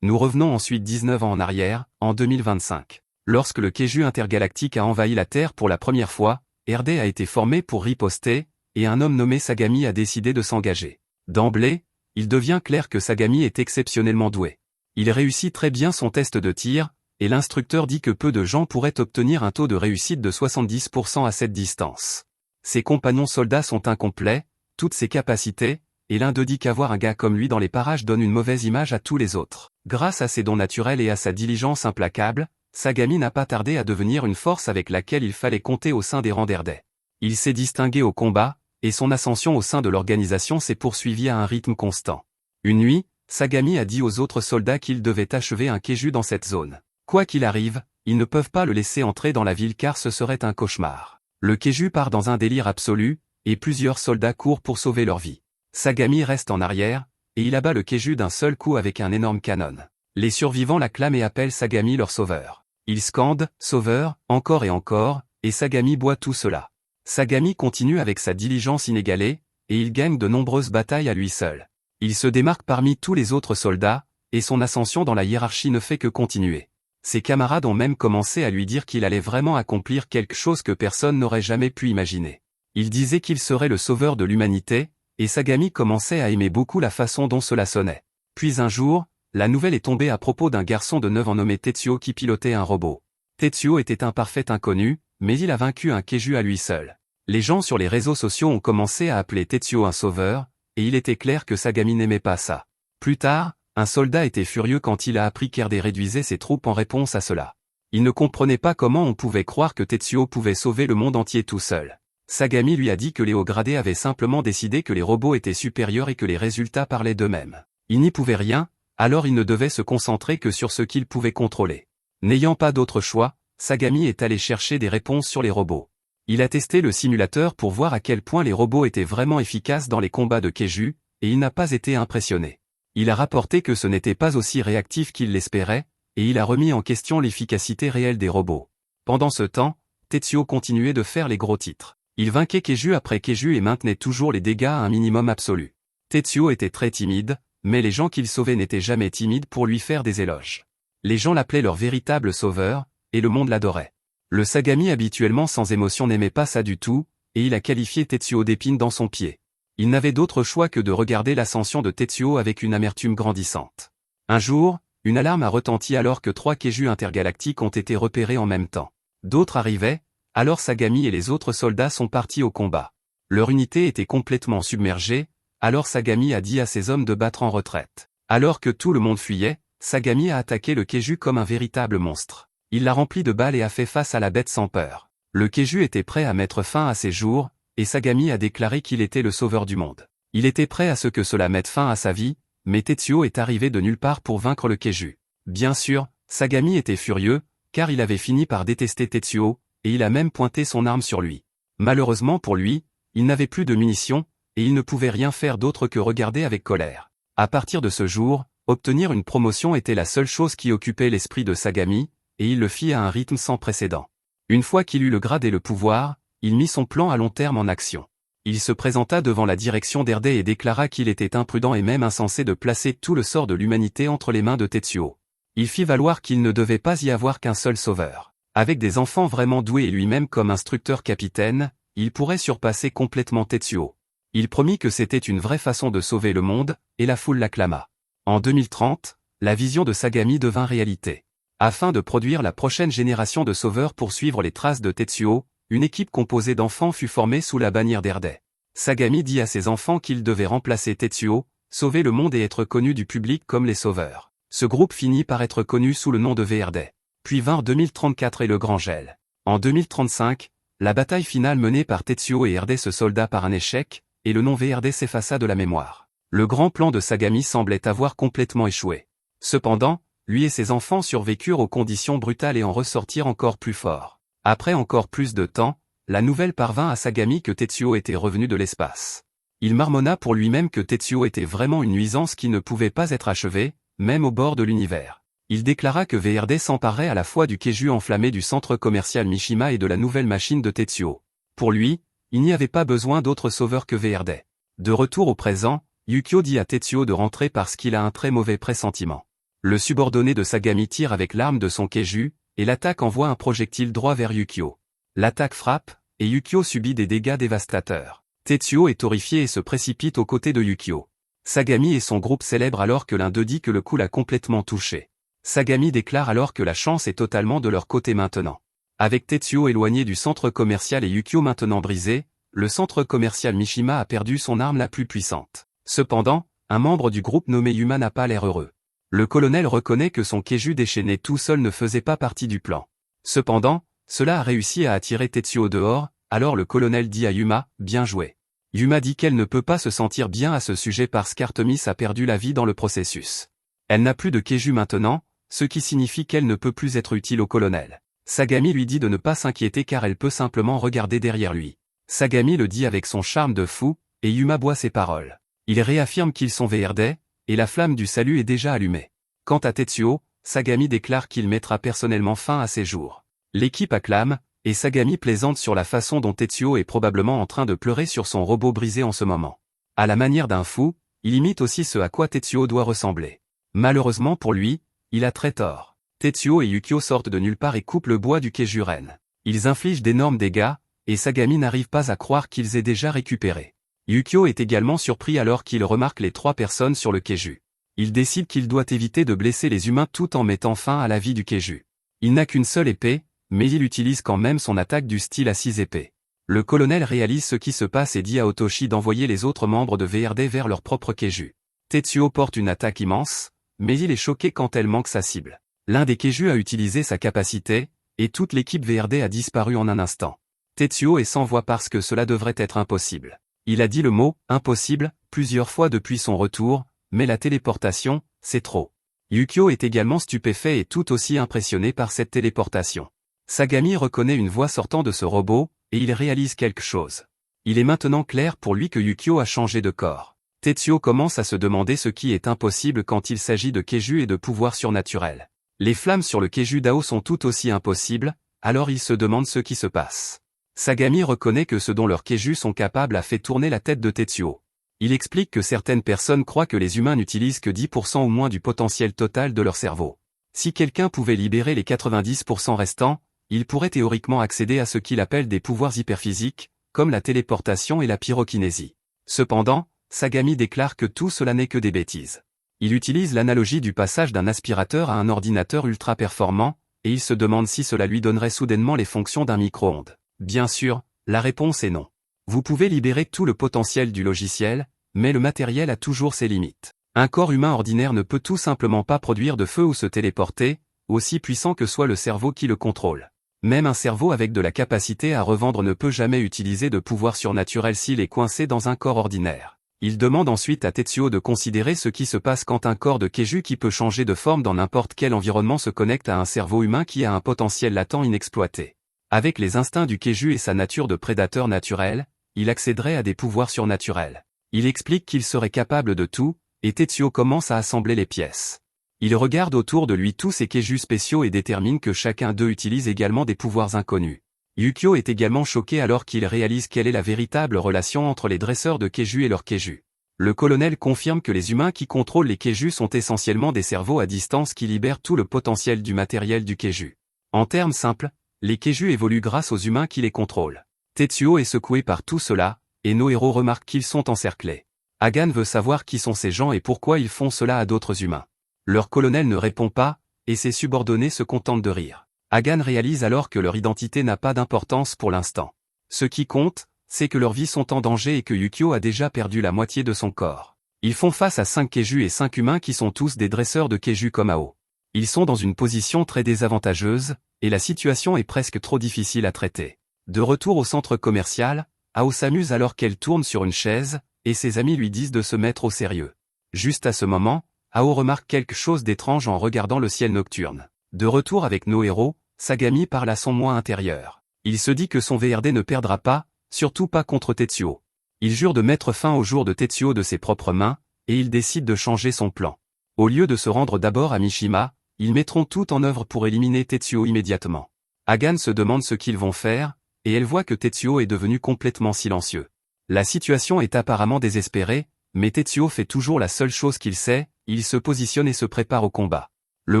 Nous revenons ensuite 19 ans en arrière, en 2025. Lorsque le Keju intergalactique a envahi la Terre pour la première fois, RD a été formé pour riposter, et un homme nommé Sagami a décidé de s'engager. D'emblée, il devient clair que Sagami est exceptionnellement doué. Il réussit très bien son test de tir, et l'instructeur dit que peu de gens pourraient obtenir un taux de réussite de 70% à cette distance. Ses compagnons soldats sont incomplets, toutes ses capacités, et l'un d'eux dit qu'avoir un gars comme lui dans les parages donne une mauvaise image à tous les autres. Grâce à ses dons naturels et à sa diligence implacable, Sagami n'a pas tardé à devenir une force avec laquelle il fallait compter au sein des rangs d'Erde. Il s'est distingué au combat, et son ascension au sein de l'organisation s'est poursuivie à un rythme constant. Une nuit, Sagami a dit aux autres soldats qu'ils devaient achever un Keju dans cette zone. Quoi qu'il arrive, ils ne peuvent pas le laisser entrer dans la ville car ce serait un cauchemar. Le Keju part dans un délire absolu, et plusieurs soldats courent pour sauver leur vie. Sagami reste en arrière, et il abat le Keju d'un seul coup avec un énorme canon. Les survivants l'acclament et appellent Sagami leur sauveur. Ils scandent « Sauveur » encore, et Sagami boit tout cela. Sagami continue avec sa diligence inégalée, et il gagne de nombreuses batailles à lui seul. Il se démarque parmi tous les autres soldats, et son ascension dans la hiérarchie ne fait que continuer. Ses camarades ont même commencé à lui dire qu'il allait vraiment accomplir quelque chose que personne n'aurait jamais pu imaginer. Il disait qu'il serait le sauveur de l'humanité, et Sagami commençait à aimer beaucoup la façon dont cela sonnait. Puis un jour, la nouvelle est tombée à propos d'un garçon de 9 ans nommé Tetsuo qui pilotait un robot. Tetsuo était un parfait inconnu, mais il a vaincu un Keiju à lui seul. Les gens sur les réseaux sociaux ont commencé à appeler Tetsuo un sauveur, et il était clair que Sagami n'aimait pas ça. Plus tard, un soldat était furieux quand il a appris qu'Erde réduisait ses troupes en réponse à cela. Il ne comprenait pas comment on pouvait croire que Tetsuo pouvait sauver le monde entier tout seul. Sagami lui a dit que les hauts gradés avaient simplement décidé que les robots étaient supérieurs et que les résultats parlaient d'eux-mêmes. Il n'y pouvait rien, alors il ne devait se concentrer que sur ce qu'il pouvait contrôler. N'ayant pas d'autre choix, Sagami est allé chercher des réponses sur les robots. Il a testé le simulateur pour voir à quel point les robots étaient vraiment efficaces dans les combats de Keiju, et il n'a pas été impressionné. Il a rapporté que ce n'était pas aussi réactif qu'il l'espérait, et il a remis en question l'efficacité réelle des robots. Pendant ce temps, Tetsuo continuait de faire les gros titres. Il vainquait Keiju après Keiju et maintenait toujours les dégâts à un minimum absolu. Tetsuo était très timide, mais les gens qu'il sauvait n'étaient jamais timides pour lui faire des éloges. Les gens l'appelaient leur véritable sauveur, et le monde l'adorait. Le Sagami habituellement sans émotion n'aimait pas ça du tout, et il a qualifié Tetsuo d'épine dans son pied. Il n'avait d'autre choix que de regarder l'ascension de Tetsuo avec une amertume grandissante. Un jour, une alarme a retenti alors que 3 Keiju intergalactiques ont été repérés en même temps. D'autres arrivaient, alors Sagami et les autres soldats sont partis au combat. Leur unité était complètement submergée, alors Sagami a dit à ses hommes de battre en retraite. Alors que tout le monde fuyait, Sagami a attaqué le Keiju comme un véritable monstre. Il l'a rempli de balles et a fait face à la bête sans peur. Le Keiju était prêt à mettre fin à ses jours, et Sagami a déclaré qu'il était le sauveur du monde. Il était prêt à ce que cela mette fin à sa vie, mais Tetsuo est arrivé de nulle part pour vaincre le Keiju. Bien sûr, Sagami était furieux, car il avait fini par détester Tetsuo, et il a même pointé son arme sur lui. Malheureusement pour lui, il n'avait plus de munitions, et il ne pouvait rien faire d'autre que regarder avec colère. À partir de ce jour, obtenir une promotion était la seule chose qui occupait l'esprit de Sagami, et il le fit à un rythme sans précédent. Une fois qu'il eut le grade et le pouvoir, il mit son plan à long terme en action. Il se présenta devant la direction d'Erde et déclara qu'il était imprudent et même insensé de placer tout le sort de l'humanité entre les mains de Tetsuo. Il fit valoir qu'il ne devait pas y avoir qu'un seul sauveur. Avec des enfants vraiment doués et lui-même comme instructeur capitaine, il pourrait surpasser complètement Tetsuo. Il promit que c'était une vraie façon de sauver le monde, et la foule l'acclama. En 2030, la vision de Sagami devint réalité. Afin de produire la prochaine génération de sauveurs pour suivre les traces de Tetsuo, une équipe composée d'enfants fut formée sous la bannière d'Erde. Sagami dit à ses enfants qu'ils devaient remplacer Tetsuo, sauver le monde et être connus du public comme les sauveurs. Ce groupe finit par être connu sous le nom de VRD. Puis vint 2034 et le grand gel. En 2035, la bataille finale menée par Tetsuo et RD se solda par un échec, et le nom VRD s'effaça de la mémoire. Le grand plan de Sagami semblait avoir complètement échoué. Cependant, lui et ses enfants survécurent aux conditions brutales et en ressortirent encore plus forts. Après encore plus de temps, la nouvelle parvint à Sagami que Tetsuo était revenu de l'espace. Il marmonna pour lui-même que Tetsuo était vraiment une nuisance qui ne pouvait pas être achevée, même au bord de l'univers. Il déclara que VRD s'emparait à la fois du Keiju enflammé du centre commercial Mishima et de la nouvelle machine de Tetsuo. Pour lui, il n'y avait pas besoin d'autre sauveur que VRD. De retour au présent, Yukio dit à Tetsuo de rentrer parce qu'il a un très mauvais pressentiment. Le subordonné de Sagami tire avec l'arme de son Keiju, et l'attaque envoie un projectile droit vers Yukio. L'attaque frappe, et Yukio subit des dégâts dévastateurs. Tetsuo est horrifié et se précipite aux côtés de Yukio. Sagami et son groupe célèbrent alors que l'un d'eux dit que le coup l'a complètement touché. Sagami déclare alors que la chance est totalement de leur côté maintenant. Avec Tetsuo éloigné du centre commercial et Yukio maintenant brisé, le centre commercial Mishima a perdu son arme la plus puissante. Cependant, un membre du groupe nommé Yuma n'a pas l'air heureux. Le colonel reconnaît que son Keiju déchaîné tout seul ne faisait pas partie du plan. Cependant, cela a réussi à attirer Tetsuo dehors, alors le colonel dit à Yuma, « Bien joué ». Yuma dit qu'elle ne peut pas se sentir bien à ce sujet parce qu'Artemis a perdu la vie dans le processus. Elle n'a plus de Keiju maintenant, ce qui signifie qu'elle ne peut plus être utile au colonel. Sagami lui dit de ne pas s'inquiéter car elle peut simplement regarder derrière lui. Sagami le dit avec son charme de fou, et Yuma boit ses paroles. Il réaffirme qu'ils sont VRD, et la flamme du salut est déjà allumée. Quant à Tetsuo, Sagami déclare qu'il mettra personnellement fin à ses jours. L'équipe acclame, et Sagami plaisante sur la façon dont Tetsuo est probablement en train de pleurer sur son robot brisé en ce moment. À la manière d'un fou, il imite aussi ce à quoi Tetsuo doit ressembler. Malheureusement pour lui, il a très tort. Tetsuo et Yukio sortent de nulle part et coupent le bois du Keiju-ren. Ils infligent d'énormes dégâts, et Sagami n'arrive pas à croire qu'ils aient déjà récupéré. Yukio est également surpris alors qu'il remarque les 3 personnes sur le Keiju. Il décide qu'il doit éviter de blesser les humains tout en mettant fin à la vie du Keiju. Il n'a qu'une seule épée, mais il utilise quand même son attaque du style à 6 épées. Le colonel réalise ce qui se passe et dit à Otoshi d'envoyer les autres membres de VRD vers leur propre Keiju. Tetsuo porte une attaque immense, mais il est choqué quand elle manque sa cible. L'un des Keiju a utilisé sa capacité, et toute l'équipe VRD a disparu en un instant. Tetsuo est sans voix parce que cela devrait être impossible. Il a dit le mot « impossible » plusieurs fois depuis son retour, mais la téléportation, c'est trop. Yukio est également stupéfait et tout aussi impressionné par cette téléportation. Sagami reconnaît une voix sortant de ce robot, et il réalise quelque chose. Il est maintenant clair pour lui que Yukio a changé de corps. Tetsuo commence à se demander ce qui est impossible quand il s'agit de Keiju et de pouvoirs surnaturels. Les flammes sur le Keiju Dao sont tout aussi impossibles, alors il se demande ce qui se passe. Sagami reconnaît que ce dont leurs Keiju sont capables a fait tourner la tête de Tetsuo. Il explique que certaines personnes croient que les humains n'utilisent que 10% ou moins du potentiel total de leur cerveau. Si quelqu'un pouvait libérer les 90% restants, il pourrait théoriquement accéder à ce qu'il appelle des pouvoirs hyperphysiques, comme la téléportation et la pyrokinésie. Cependant, Sagami déclare que tout cela n'est que des bêtises. Il utilise l'analogie du passage d'un aspirateur à un ordinateur ultra performant, et il se demande si cela lui donnerait soudainement les fonctions d'un micro-ondes. Bien sûr, la réponse est non. Vous pouvez libérer tout le potentiel du logiciel, mais le matériel a toujours ses limites. Un corps humain ordinaire ne peut tout simplement pas produire de feu ou se téléporter, aussi puissant que soit le cerveau qui le contrôle. Même un cerveau avec de la capacité à revendre ne peut jamais utiliser de pouvoir surnaturel s'il est coincé dans un corps ordinaire. Il demande ensuite à Tetsuo de considérer ce qui se passe quand un corps de Keiju qui peut changer de forme dans n'importe quel environnement se connecte à un cerveau humain qui a un potentiel latent inexploité. Avec les instincts du Keiju et sa nature de prédateur naturel, il accéderait à des pouvoirs surnaturels. Il explique qu'il serait capable de tout, et Tetsuo commence à assembler les pièces. Il regarde autour de lui tous ces Keiju spéciaux et détermine que chacun d'eux utilise également des pouvoirs inconnus. Yukio est également choqué alors qu'il réalise quelle est la véritable relation entre les dresseurs de Keiju et leurs Keiju. Le colonel confirme que les humains qui contrôlent les Keiju sont essentiellement des cerveaux à distance qui libèrent tout le potentiel du matériel du Keiju. En termes simples, les Keiju évoluent grâce aux humains qui les contrôlent. Tetsuo est secoué par tout cela, et nos héros remarquent qu'ils sont encerclés. Hagan veut savoir qui sont ces gens et pourquoi ils font cela à d'autres humains. Leur colonel ne répond pas, et ses subordonnés se contentent de rire. Hagan réalise alors que leur identité n'a pas d'importance pour l'instant. Ce qui compte, c'est que leurs vies sont en danger et que Yukio a déjà perdu la moitié de son corps. Ils font face à 5 Keiju et 5 humains qui sont tous des dresseurs de Keiju comme Ao. Ils sont dans une position très désavantageuse, et la situation est presque trop difficile à traiter. De retour au centre commercial, Ao s'amuse alors qu'elle tourne sur une chaise, et ses amis lui disent de se mettre au sérieux. Juste à ce moment, Ao remarque quelque chose d'étrange en regardant le ciel nocturne. De retour avec nos héros, Sagami parle à son moi intérieur. Il se dit que son VRD ne perdra pas, surtout pas contre Tetsuo. Il jure de mettre fin au jour de Tetsuo de ses propres mains, et il décide de changer son plan. Au lieu de se rendre d'abord à Mishima, ils mettront tout en œuvre pour éliminer Tetsuo immédiatement. Hagan se demande ce qu'ils vont faire, et elle voit que Tetsuo est devenu complètement silencieux. La situation est apparemment désespérée, mais Tetsuo fait toujours la seule chose qu'il sait, il se positionne et se prépare au combat. Le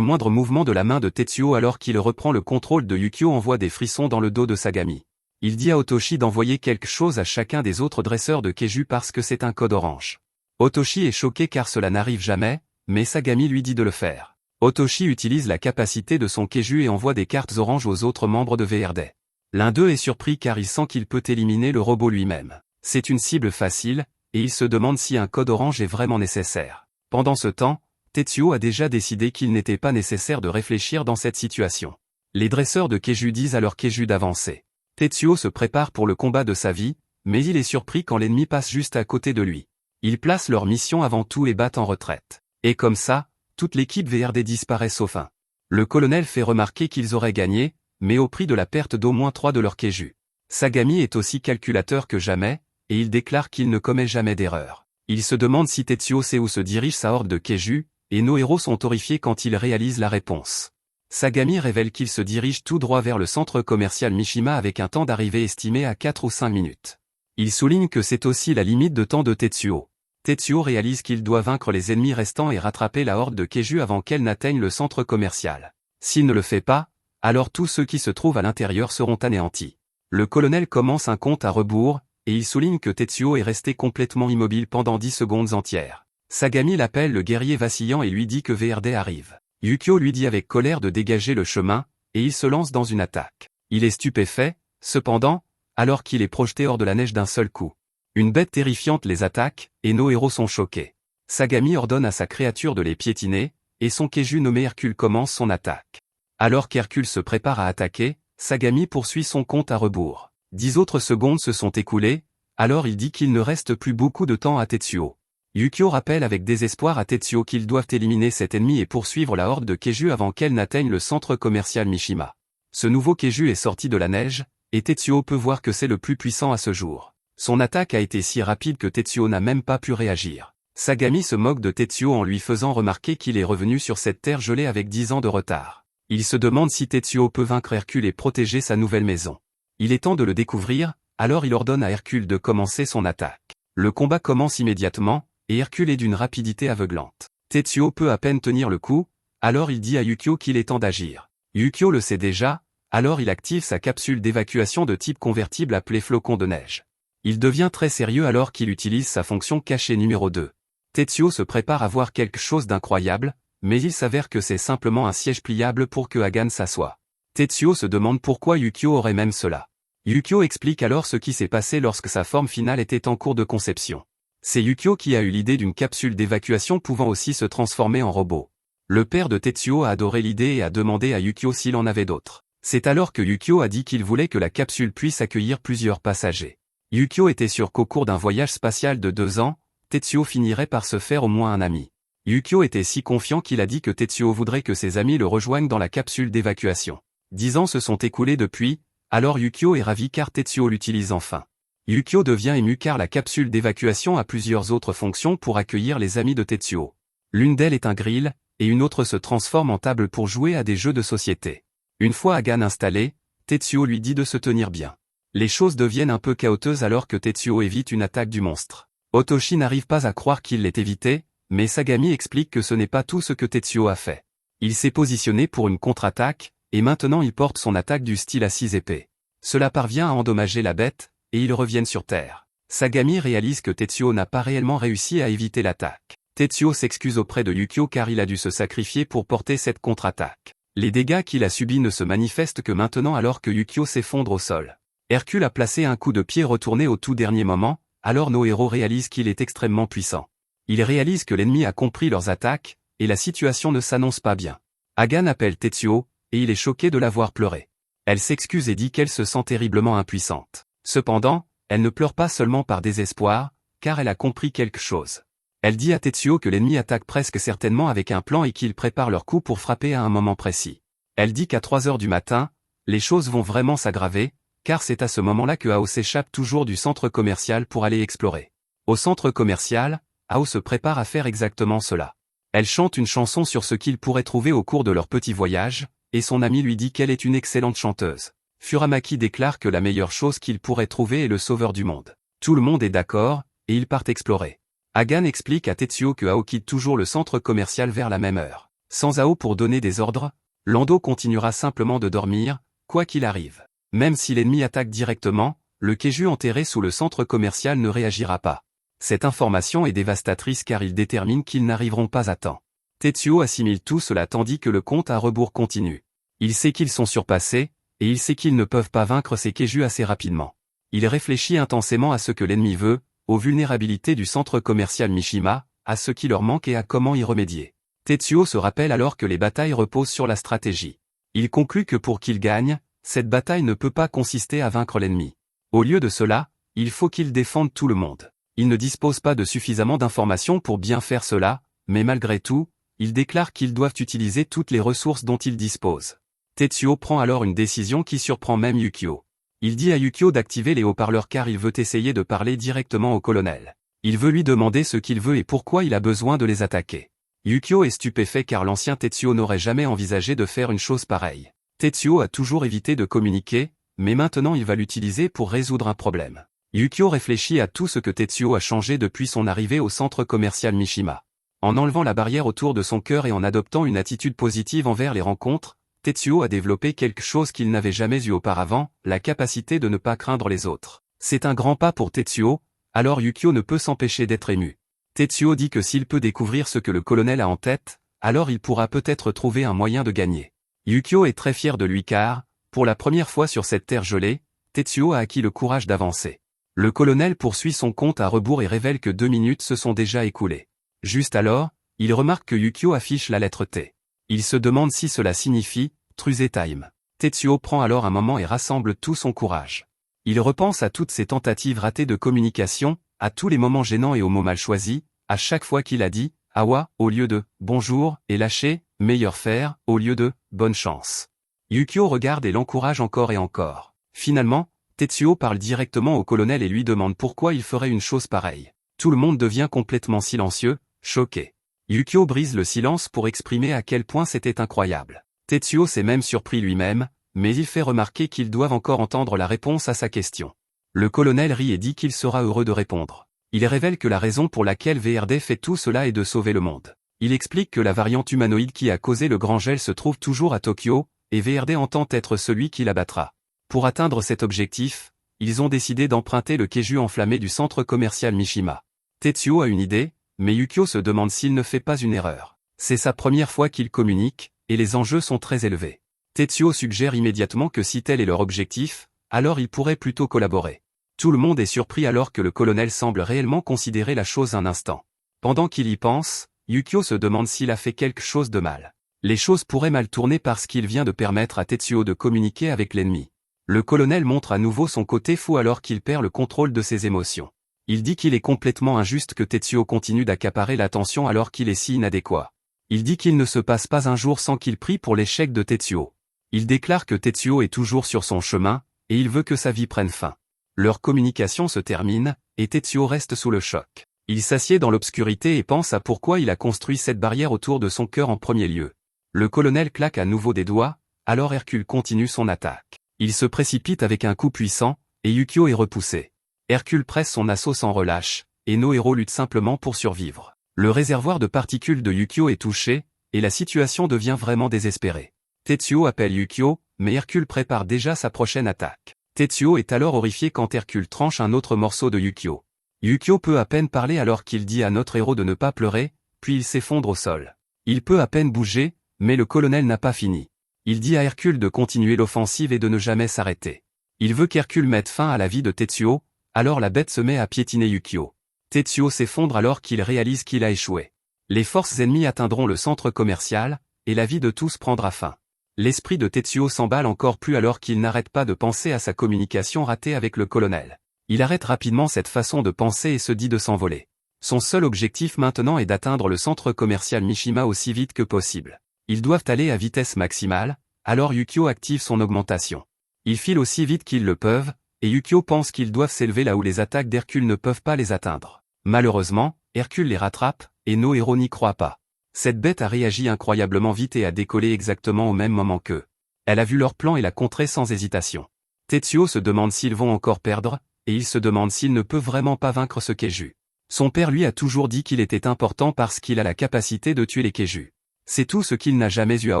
moindre mouvement de la main de Tetsuo alors qu'il reprend le contrôle de Yukio envoie des frissons dans le dos de Sagami. Il dit à Otoshi d'envoyer quelque chose à chacun des autres dresseurs de Keiju parce que c'est un code orange. Otoshi est choqué car cela n'arrive jamais, mais Sagami lui dit de le faire. Otoshi utilise la capacité de son Keiju et envoie des cartes oranges aux autres membres de VRD. L'un d'eux est surpris car il sent qu'il peut éliminer le robot lui-même. C'est une cible facile, et il se demande si un code orange est vraiment nécessaire. Pendant ce temps, Tetsuo a déjà décidé qu'il n'était pas nécessaire de réfléchir dans cette situation. Les dresseurs de Keiju disent à leur Keiju d'avancer. Tetsuo se prépare pour le combat de sa vie, mais il est surpris quand l'ennemi passe juste à côté de lui. Ils placent leur mission avant tout et battent en retraite. Et comme ça, toute l'équipe VRD disparaît sauf un. Le colonel fait remarquer qu'ils auraient gagné, mais au prix de la perte d'au moins 3 de leurs Keiju. Sagami est aussi calculateur que jamais, et il déclare qu'il ne commet jamais d'erreur. Il se demande si Tetsuo sait où se dirige sa horde de Keiju, et nos héros sont horrifiés quand ils réalisent la réponse. Sagami révèle qu'il se dirige tout droit vers le centre commercial Mishima avec un temps d'arrivée estimé à 4 ou 5 minutes. Il souligne que c'est aussi la limite de temps de Tetsuo. Tetsuo réalise qu'il doit vaincre les ennemis restants et rattraper la horde de Keiju avant qu'elle n'atteigne le centre commercial. S'il ne le fait pas, alors tous ceux qui se trouvent à l'intérieur seront anéantis. Le colonel commence un compte à rebours, et il souligne que Tetsuo est resté complètement immobile pendant 10 secondes entières. Sagami l'appelle le guerrier vacillant et lui dit que VRD arrive. Yukio lui dit avec colère de dégager le chemin, et il se lance dans une attaque. Il est stupéfait, cependant, alors qu'il est projeté hors de la neige d'un seul coup. Une bête terrifiante les attaque, et nos héros sont choqués. Sagami ordonne à sa créature de les piétiner, et son Keiju nommé Hercule commence son attaque. Alors qu'Hercule se prépare à attaquer, Sagami poursuit son compte à rebours. 10 autres secondes se sont écoulées, alors il dit qu'il ne reste plus beaucoup de temps à Tetsuo. Yukio rappelle avec désespoir à Tetsuo qu'ils doivent éliminer cet ennemi et poursuivre la horde de Keiju avant qu'elle n'atteigne le centre commercial Mishima. Ce nouveau Keiju est sorti de la neige, et Tetsuo peut voir que c'est le plus puissant à ce jour. Son attaque a été si rapide que Tetsuo n'a même pas pu réagir. Sagami se moque de Tetsuo en lui faisant remarquer qu'il est revenu sur cette terre gelée avec 10 ans de retard. Il se demande si Tetsuo peut vaincre Hercule et protéger sa nouvelle maison. Il est temps de le découvrir, alors il ordonne à Hercule de commencer son attaque. Le combat commence immédiatement, et Hercule est d'une rapidité aveuglante. Tetsuo peut à peine tenir le coup, alors il dit à Yukio qu'il est temps d'agir. Yukio le sait déjà, alors il active sa capsule d'évacuation de type convertible appelée flocon de neige. Il devient très sérieux alors qu'il utilise sa fonction cachée numéro 2. Tetsuo se prépare à voir quelque chose d'incroyable, mais il s'avère que c'est simplement un siège pliable pour que Hagan s'assoie. Tetsuo se demande pourquoi Yukio aurait même cela. Yukio explique alors ce qui s'est passé lorsque sa forme finale était en cours de conception. C'est Yukio qui a eu l'idée d'une capsule d'évacuation pouvant aussi se transformer en robot. Le père de Tetsuo a adoré l'idée et a demandé à Yukio s'il en avait d'autres. C'est alors que Yukio a dit qu'il voulait que la capsule puisse accueillir plusieurs passagers. Yukio était sûr qu'au cours d'un voyage spatial de 2 ans, Tetsuo finirait par se faire au moins un ami. Yukio était si confiant qu'il a dit que Tetsuo voudrait que ses amis le rejoignent dans la capsule d'évacuation. 10 ans se sont écoulés depuis, alors Yukio est ravi car Tetsuo l'utilise enfin. Yukio devient ému car la capsule d'évacuation a plusieurs autres fonctions pour accueillir les amis de Tetsuo. L'une d'elles est un grill, et une autre se transforme en table pour jouer à des jeux de société. Une fois Hagan installé, Tetsuo lui dit de se tenir bien. Les choses deviennent un peu chaotiques alors que Tetsuo évite une attaque du monstre. Otoshi n'arrive pas à croire qu'il l'ait évité, mais Sagami explique que ce n'est pas tout ce que Tetsuo a fait. Il s'est positionné pour une contre-attaque, et maintenant il porte son attaque du style à 6 épées. Cela parvient à endommager la bête, et ils reviennent sur Terre. Sagami réalise que Tetsuo n'a pas réellement réussi à éviter l'attaque. Tetsuo s'excuse auprès de Yukio car il a dû se sacrifier pour porter cette contre-attaque. Les dégâts qu'il a subis ne se manifestent que maintenant alors que Yukio s'effondre au sol. Hercule a placé un coup de pied retourné au tout dernier moment, alors nos héros réalisent qu'il est extrêmement puissant. Ils réalisent que l'ennemi a compris leurs attaques, et la situation ne s'annonce pas bien. Hagan appelle Tetsuo, et il est choqué de la voir pleurer. Elle s'excuse et dit qu'elle se sent terriblement impuissante. Cependant, elle ne pleure pas seulement par désespoir, car elle a compris quelque chose. Elle dit à Tetsuo que l'ennemi attaque presque certainement avec un plan et qu'il prépare leur coup pour frapper à un moment précis. Elle dit qu'à 3 heures du matin, les choses vont vraiment s'aggraver, car c'est à ce moment-là que Ao s'échappe toujours du centre commercial pour aller explorer. Au centre commercial, Ao se prépare à faire exactement cela. Elle chante une chanson sur ce qu'il pourrait trouver au cours de leur petit voyage, et son ami lui dit qu'elle est une excellente chanteuse. Furamaki déclare que la meilleure chose qu'il pourrait trouver est le sauveur du monde. Tout le monde est d'accord, et ils partent explorer. Hagan explique à Tetsuo que Ao quitte toujours le centre commercial vers la même heure. Sans Ao pour donner des ordres, Lando continuera simplement de dormir, quoi qu'il arrive. Même si l'ennemi attaque directement, le Keiju enterré sous le centre commercial ne réagira pas. Cette information est dévastatrice car il détermine qu'ils n'arriveront pas à temps. Tetsuo assimile tout cela tandis que le compte à rebours continue. Il sait qu'ils sont surpassés, et il sait qu'ils ne peuvent pas vaincre ces Keiju assez rapidement. Il réfléchit intensément à ce que l'ennemi veut, aux vulnérabilités du centre commercial Mishima, à ce qui leur manque et à comment y remédier. Tetsuo se rappelle alors que les batailles reposent sur la stratégie. Il conclut que pour qu'il gagne, cette bataille ne peut pas consister à vaincre l'ennemi. Au lieu de cela, il faut qu'il défende tout le monde. Il ne dispose pas de suffisamment d'informations pour bien faire cela, mais malgré tout, il déclare qu'ils doivent utiliser toutes les ressources dont ils disposent. Tetsuo prend alors une décision qui surprend même Yukio. Il dit à Yukio d'activer les haut-parleurs car il veut essayer de parler directement au colonel. Il veut lui demander ce qu'il veut et pourquoi il a besoin de les attaquer. Yukio est stupéfait car l'ancien Tetsuo n'aurait jamais envisagé de faire une chose pareille. Tetsuo a toujours évité de communiquer, mais maintenant il va l'utiliser pour résoudre un problème. Yukio réfléchit à tout ce que Tetsuo a changé depuis son arrivée au centre commercial Mishima. En enlevant la barrière autour de son cœur et en adoptant une attitude positive envers les rencontres, Tetsuo a développé quelque chose qu'il n'avait jamais eu auparavant, la capacité de ne pas craindre les autres. C'est un grand pas pour Tetsuo, alors Yukio ne peut s'empêcher d'être ému. Tetsuo dit que s'il peut découvrir ce que le colonel a en tête, alors il pourra peut-être trouver un moyen de gagner. Yukio est très fier de lui car, pour la première fois sur cette terre gelée, Tetsuo a acquis le courage d'avancer. Le colonel poursuit son compte à rebours et révèle que 2 minutes se sont déjà écoulées. Juste alors, il remarque que Yukio affiche la lettre T. Il se demande si cela signifie « Trusé Time ». Tetsuo prend alors un moment et rassemble tout son courage. Il repense à toutes ses tentatives ratées de communication, à tous les moments gênants et aux mots mal choisis, à chaque fois qu'il a dit « Awa » au lieu de « Bonjour » et lâché « Meilleur faire » au lieu de « Bonne chance ». Yukio regarde et l'encourage encore et encore. Finalement, Tetsuo parle directement au colonel et lui demande pourquoi il ferait une chose pareille. Tout le monde devient complètement silencieux, choqué. Yukio brise le silence pour exprimer à quel point c'était incroyable. Tetsuo s'est même surpris lui-même, mais il fait remarquer qu'ils doivent encore entendre la réponse à sa question. Le colonel rit et dit qu'il sera heureux de répondre. Il révèle que la raison pour laquelle VRD fait tout cela est de sauver le monde. Il explique que la variante humanoïde qui a causé le grand gel se trouve toujours à Tokyo, et VRD entend être celui qui l'abattra. Pour atteindre cet objectif, ils ont décidé d'emprunter le keiju enflammé du centre commercial Mishima. Tetsuo a une idée, mais Yukio se demande s'il ne fait pas une erreur. C'est sa première fois qu'ils communiquent, et les enjeux sont très élevés. Tetsuo suggère immédiatement que si tel est leur objectif, alors ils pourraient plutôt collaborer. Tout le monde est surpris alors que le colonel semble réellement considérer la chose un instant. Pendant qu'il y pense, Yukio se demande s'il a fait quelque chose de mal. Les choses pourraient mal tourner parce qu'il vient de permettre à Tetsuo de communiquer avec l'ennemi. Le colonel montre à nouveau son côté fou alors qu'il perd le contrôle de ses émotions. Il dit qu'il est complètement injuste que Tetsuo continue d'accaparer l'attention alors qu'il est si inadéquat. Il dit qu'il ne se passe pas un jour sans qu'il prie pour l'échec de Tetsuo. Il déclare que Tetsuo est toujours sur son chemin, et il veut que sa vie prenne fin. Leur communication se termine, et Tetsuo reste sous le choc. Il s'assied dans l'obscurité et pense à pourquoi il a construit cette barrière autour de son cœur en premier lieu. Le colonel claque à nouveau des doigts, alors Hercule continue son attaque. Il se précipite avec un coup puissant, et Yukio est repoussé. Hercule presse son assaut sans relâche, et nos héros luttent simplement pour survivre. Le réservoir de particules de Yukio est touché, et la situation devient vraiment désespérée. Tetsuo appelle Yukio, mais Hercule prépare déjà sa prochaine attaque. Tetsuo est alors horrifié quand Hercule tranche un autre morceau de Yukio. Yukio peut à peine parler alors qu'il dit à notre héros de ne pas pleurer, puis il s'effondre au sol. Il peut à peine bouger, mais le colonel n'a pas fini. Il dit à Hercule de continuer l'offensive et de ne jamais s'arrêter. Il veut qu'Hercule mette fin à la vie de Tetsuo, alors la bête se met à piétiner Yukio. Tetsuo s'effondre alors qu'il réalise qu'il a échoué. Les forces ennemies atteindront le centre commercial, et la vie de tous prendra fin. L'esprit de Tetsuo s'emballe encore plus alors qu'il n'arrête pas de penser à sa communication ratée avec le colonel. Il arrête rapidement cette façon de penser et se dit de s'envoler. Son seul objectif maintenant est d'atteindre le centre commercial Mishima aussi vite que possible. Ils doivent aller à vitesse maximale, alors Yukio active son augmentation. Ils filent aussi vite qu'ils le peuvent, et Yukio pense qu'ils doivent s'élever là où les attaques d'Hercule ne peuvent pas les atteindre. Malheureusement, Hercule les rattrape, et nos héros n'y croient pas. Cette bête a réagi incroyablement vite et a décollé exactement au même moment qu'eux. Elle a vu leur plan et l'a contré sans hésitation. Tetsuo se demande s'ils vont encore perdre, et il se demande s'il ne peut vraiment pas vaincre ce keiju. Son père lui a toujours dit qu'il était important parce qu'il a la capacité de tuer les keiju. C'est tout ce qu'il n'a jamais eu à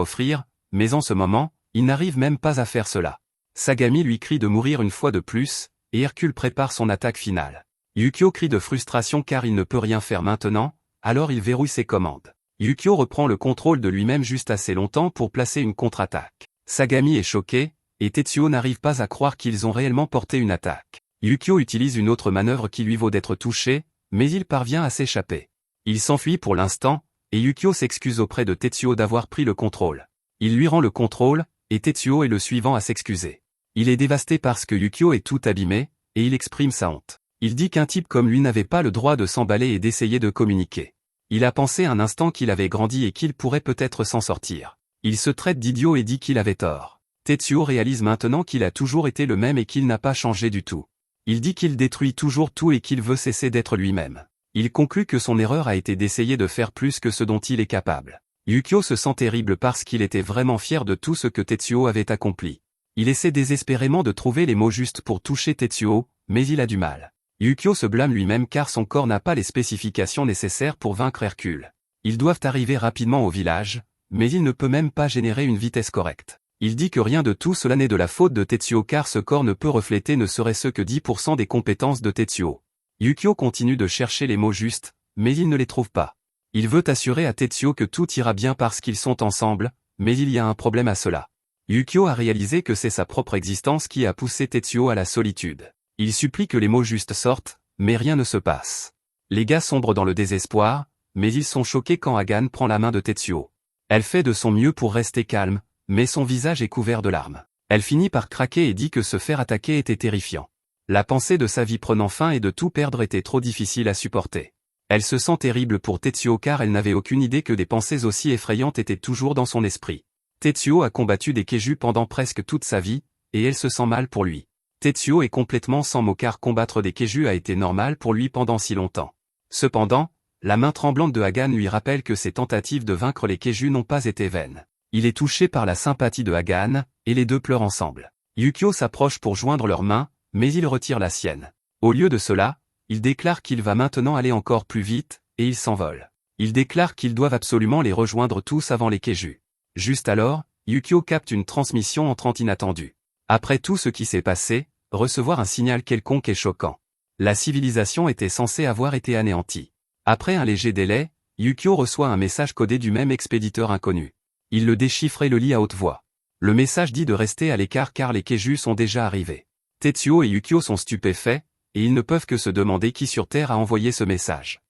offrir, mais en ce moment, il n'arrive même pas à faire cela. Sagami lui crie de mourir une fois de plus, et Hercule prépare son attaque finale. Yukio crie de frustration car il ne peut rien faire maintenant, alors il verrouille ses commandes. Yukio reprend le contrôle de lui-même juste assez longtemps pour placer une contre-attaque. Sagami est choqué, et Tetsuo n'arrive pas à croire qu'ils ont réellement porté une attaque. Yukio utilise une autre manœuvre qui lui vaut d'être touché, mais il parvient à s'échapper. Il s'enfuit pour l'instant, et Yukio s'excuse auprès de Tetsuo d'avoir pris le contrôle. Il lui rend le contrôle, et Tetsuo est le suivant à s'excuser. Il est dévasté parce que Yukio est tout abîmé, et il exprime sa honte. Il dit qu'un type comme lui n'avait pas le droit de s'emballer et d'essayer de communiquer. Il a pensé un instant qu'il avait grandi et qu'il pourrait peut-être s'en sortir. Il se traite d'idiot et dit qu'il avait tort. Tetsuo réalise maintenant qu'il a toujours été le même et qu'il n'a pas changé du tout. Il dit qu'il détruit toujours tout et qu'il veut cesser d'être lui-même. Il conclut que son erreur a été d'essayer de faire plus que ce dont il est capable. Yukio se sent terrible parce qu'il était vraiment fier de tout ce que Tetsuo avait accompli. Il essaie désespérément de trouver les mots justes pour toucher Tetsuo, mais il a du mal. Yukio se blâme lui-même car son corps n'a pas les spécifications nécessaires pour vaincre Hercule. Ils doivent arriver rapidement au village, mais il ne peut même pas générer une vitesse correcte. Il dit que rien de tout cela n'est de la faute de Tetsuo car ce corps ne peut refléter ne serait-ce que 10% des compétences de Tetsuo. Yukio continue de chercher les mots justes, mais il ne les trouve pas. Il veut assurer à Tetsuo que tout ira bien parce qu'ils sont ensemble, mais il y a un problème à cela. Yukio a réalisé que c'est sa propre existence qui a poussé Tetsuo à la solitude. Il supplie que les mots justes sortent, mais rien ne se passe. Les gars sombrent dans le désespoir, mais ils sont choqués quand Hagan prend la main de Tetsuo. Elle fait de son mieux pour rester calme, mais son visage est couvert de larmes. Elle finit par craquer et dit que se faire attaquer était terrifiant. La pensée de sa vie prenant fin et de tout perdre était trop difficile à supporter. Elle se sent terrible pour Tetsuo car elle n'avait aucune idée que des pensées aussi effrayantes étaient toujours dans son esprit. Tetsuo a combattu des Keiju pendant presque toute sa vie, et elle se sent mal pour lui. Tetsuo est complètement sans mots car combattre des Keiju a été normal pour lui pendant si longtemps. Cependant, la main tremblante de Hagan lui rappelle que ses tentatives de vaincre les Keiju n'ont pas été vaines. Il est touché par la sympathie de Hagan, et les deux pleurent ensemble. Yukio s'approche pour joindre leurs mains, mais il retire la sienne. Au lieu de cela, il déclare qu'il va maintenant aller encore plus vite, et il s'envole. Il déclare qu'ils doivent absolument les rejoindre tous avant les Keiju. Juste alors, Yukio capte une transmission entrante inattendue. Après tout ce qui s'est passé, recevoir un signal quelconque est choquant. La civilisation était censée avoir été anéantie. Après un léger délai, Yukio reçoit un message codé du même expéditeur inconnu. Il le déchiffre et le lit à haute voix. Le message dit de rester à l'écart car les Keiju sont déjà arrivés. Tetsuo et Yukio sont stupéfaits, et ils ne peuvent que se demander qui sur Terre a envoyé ce message.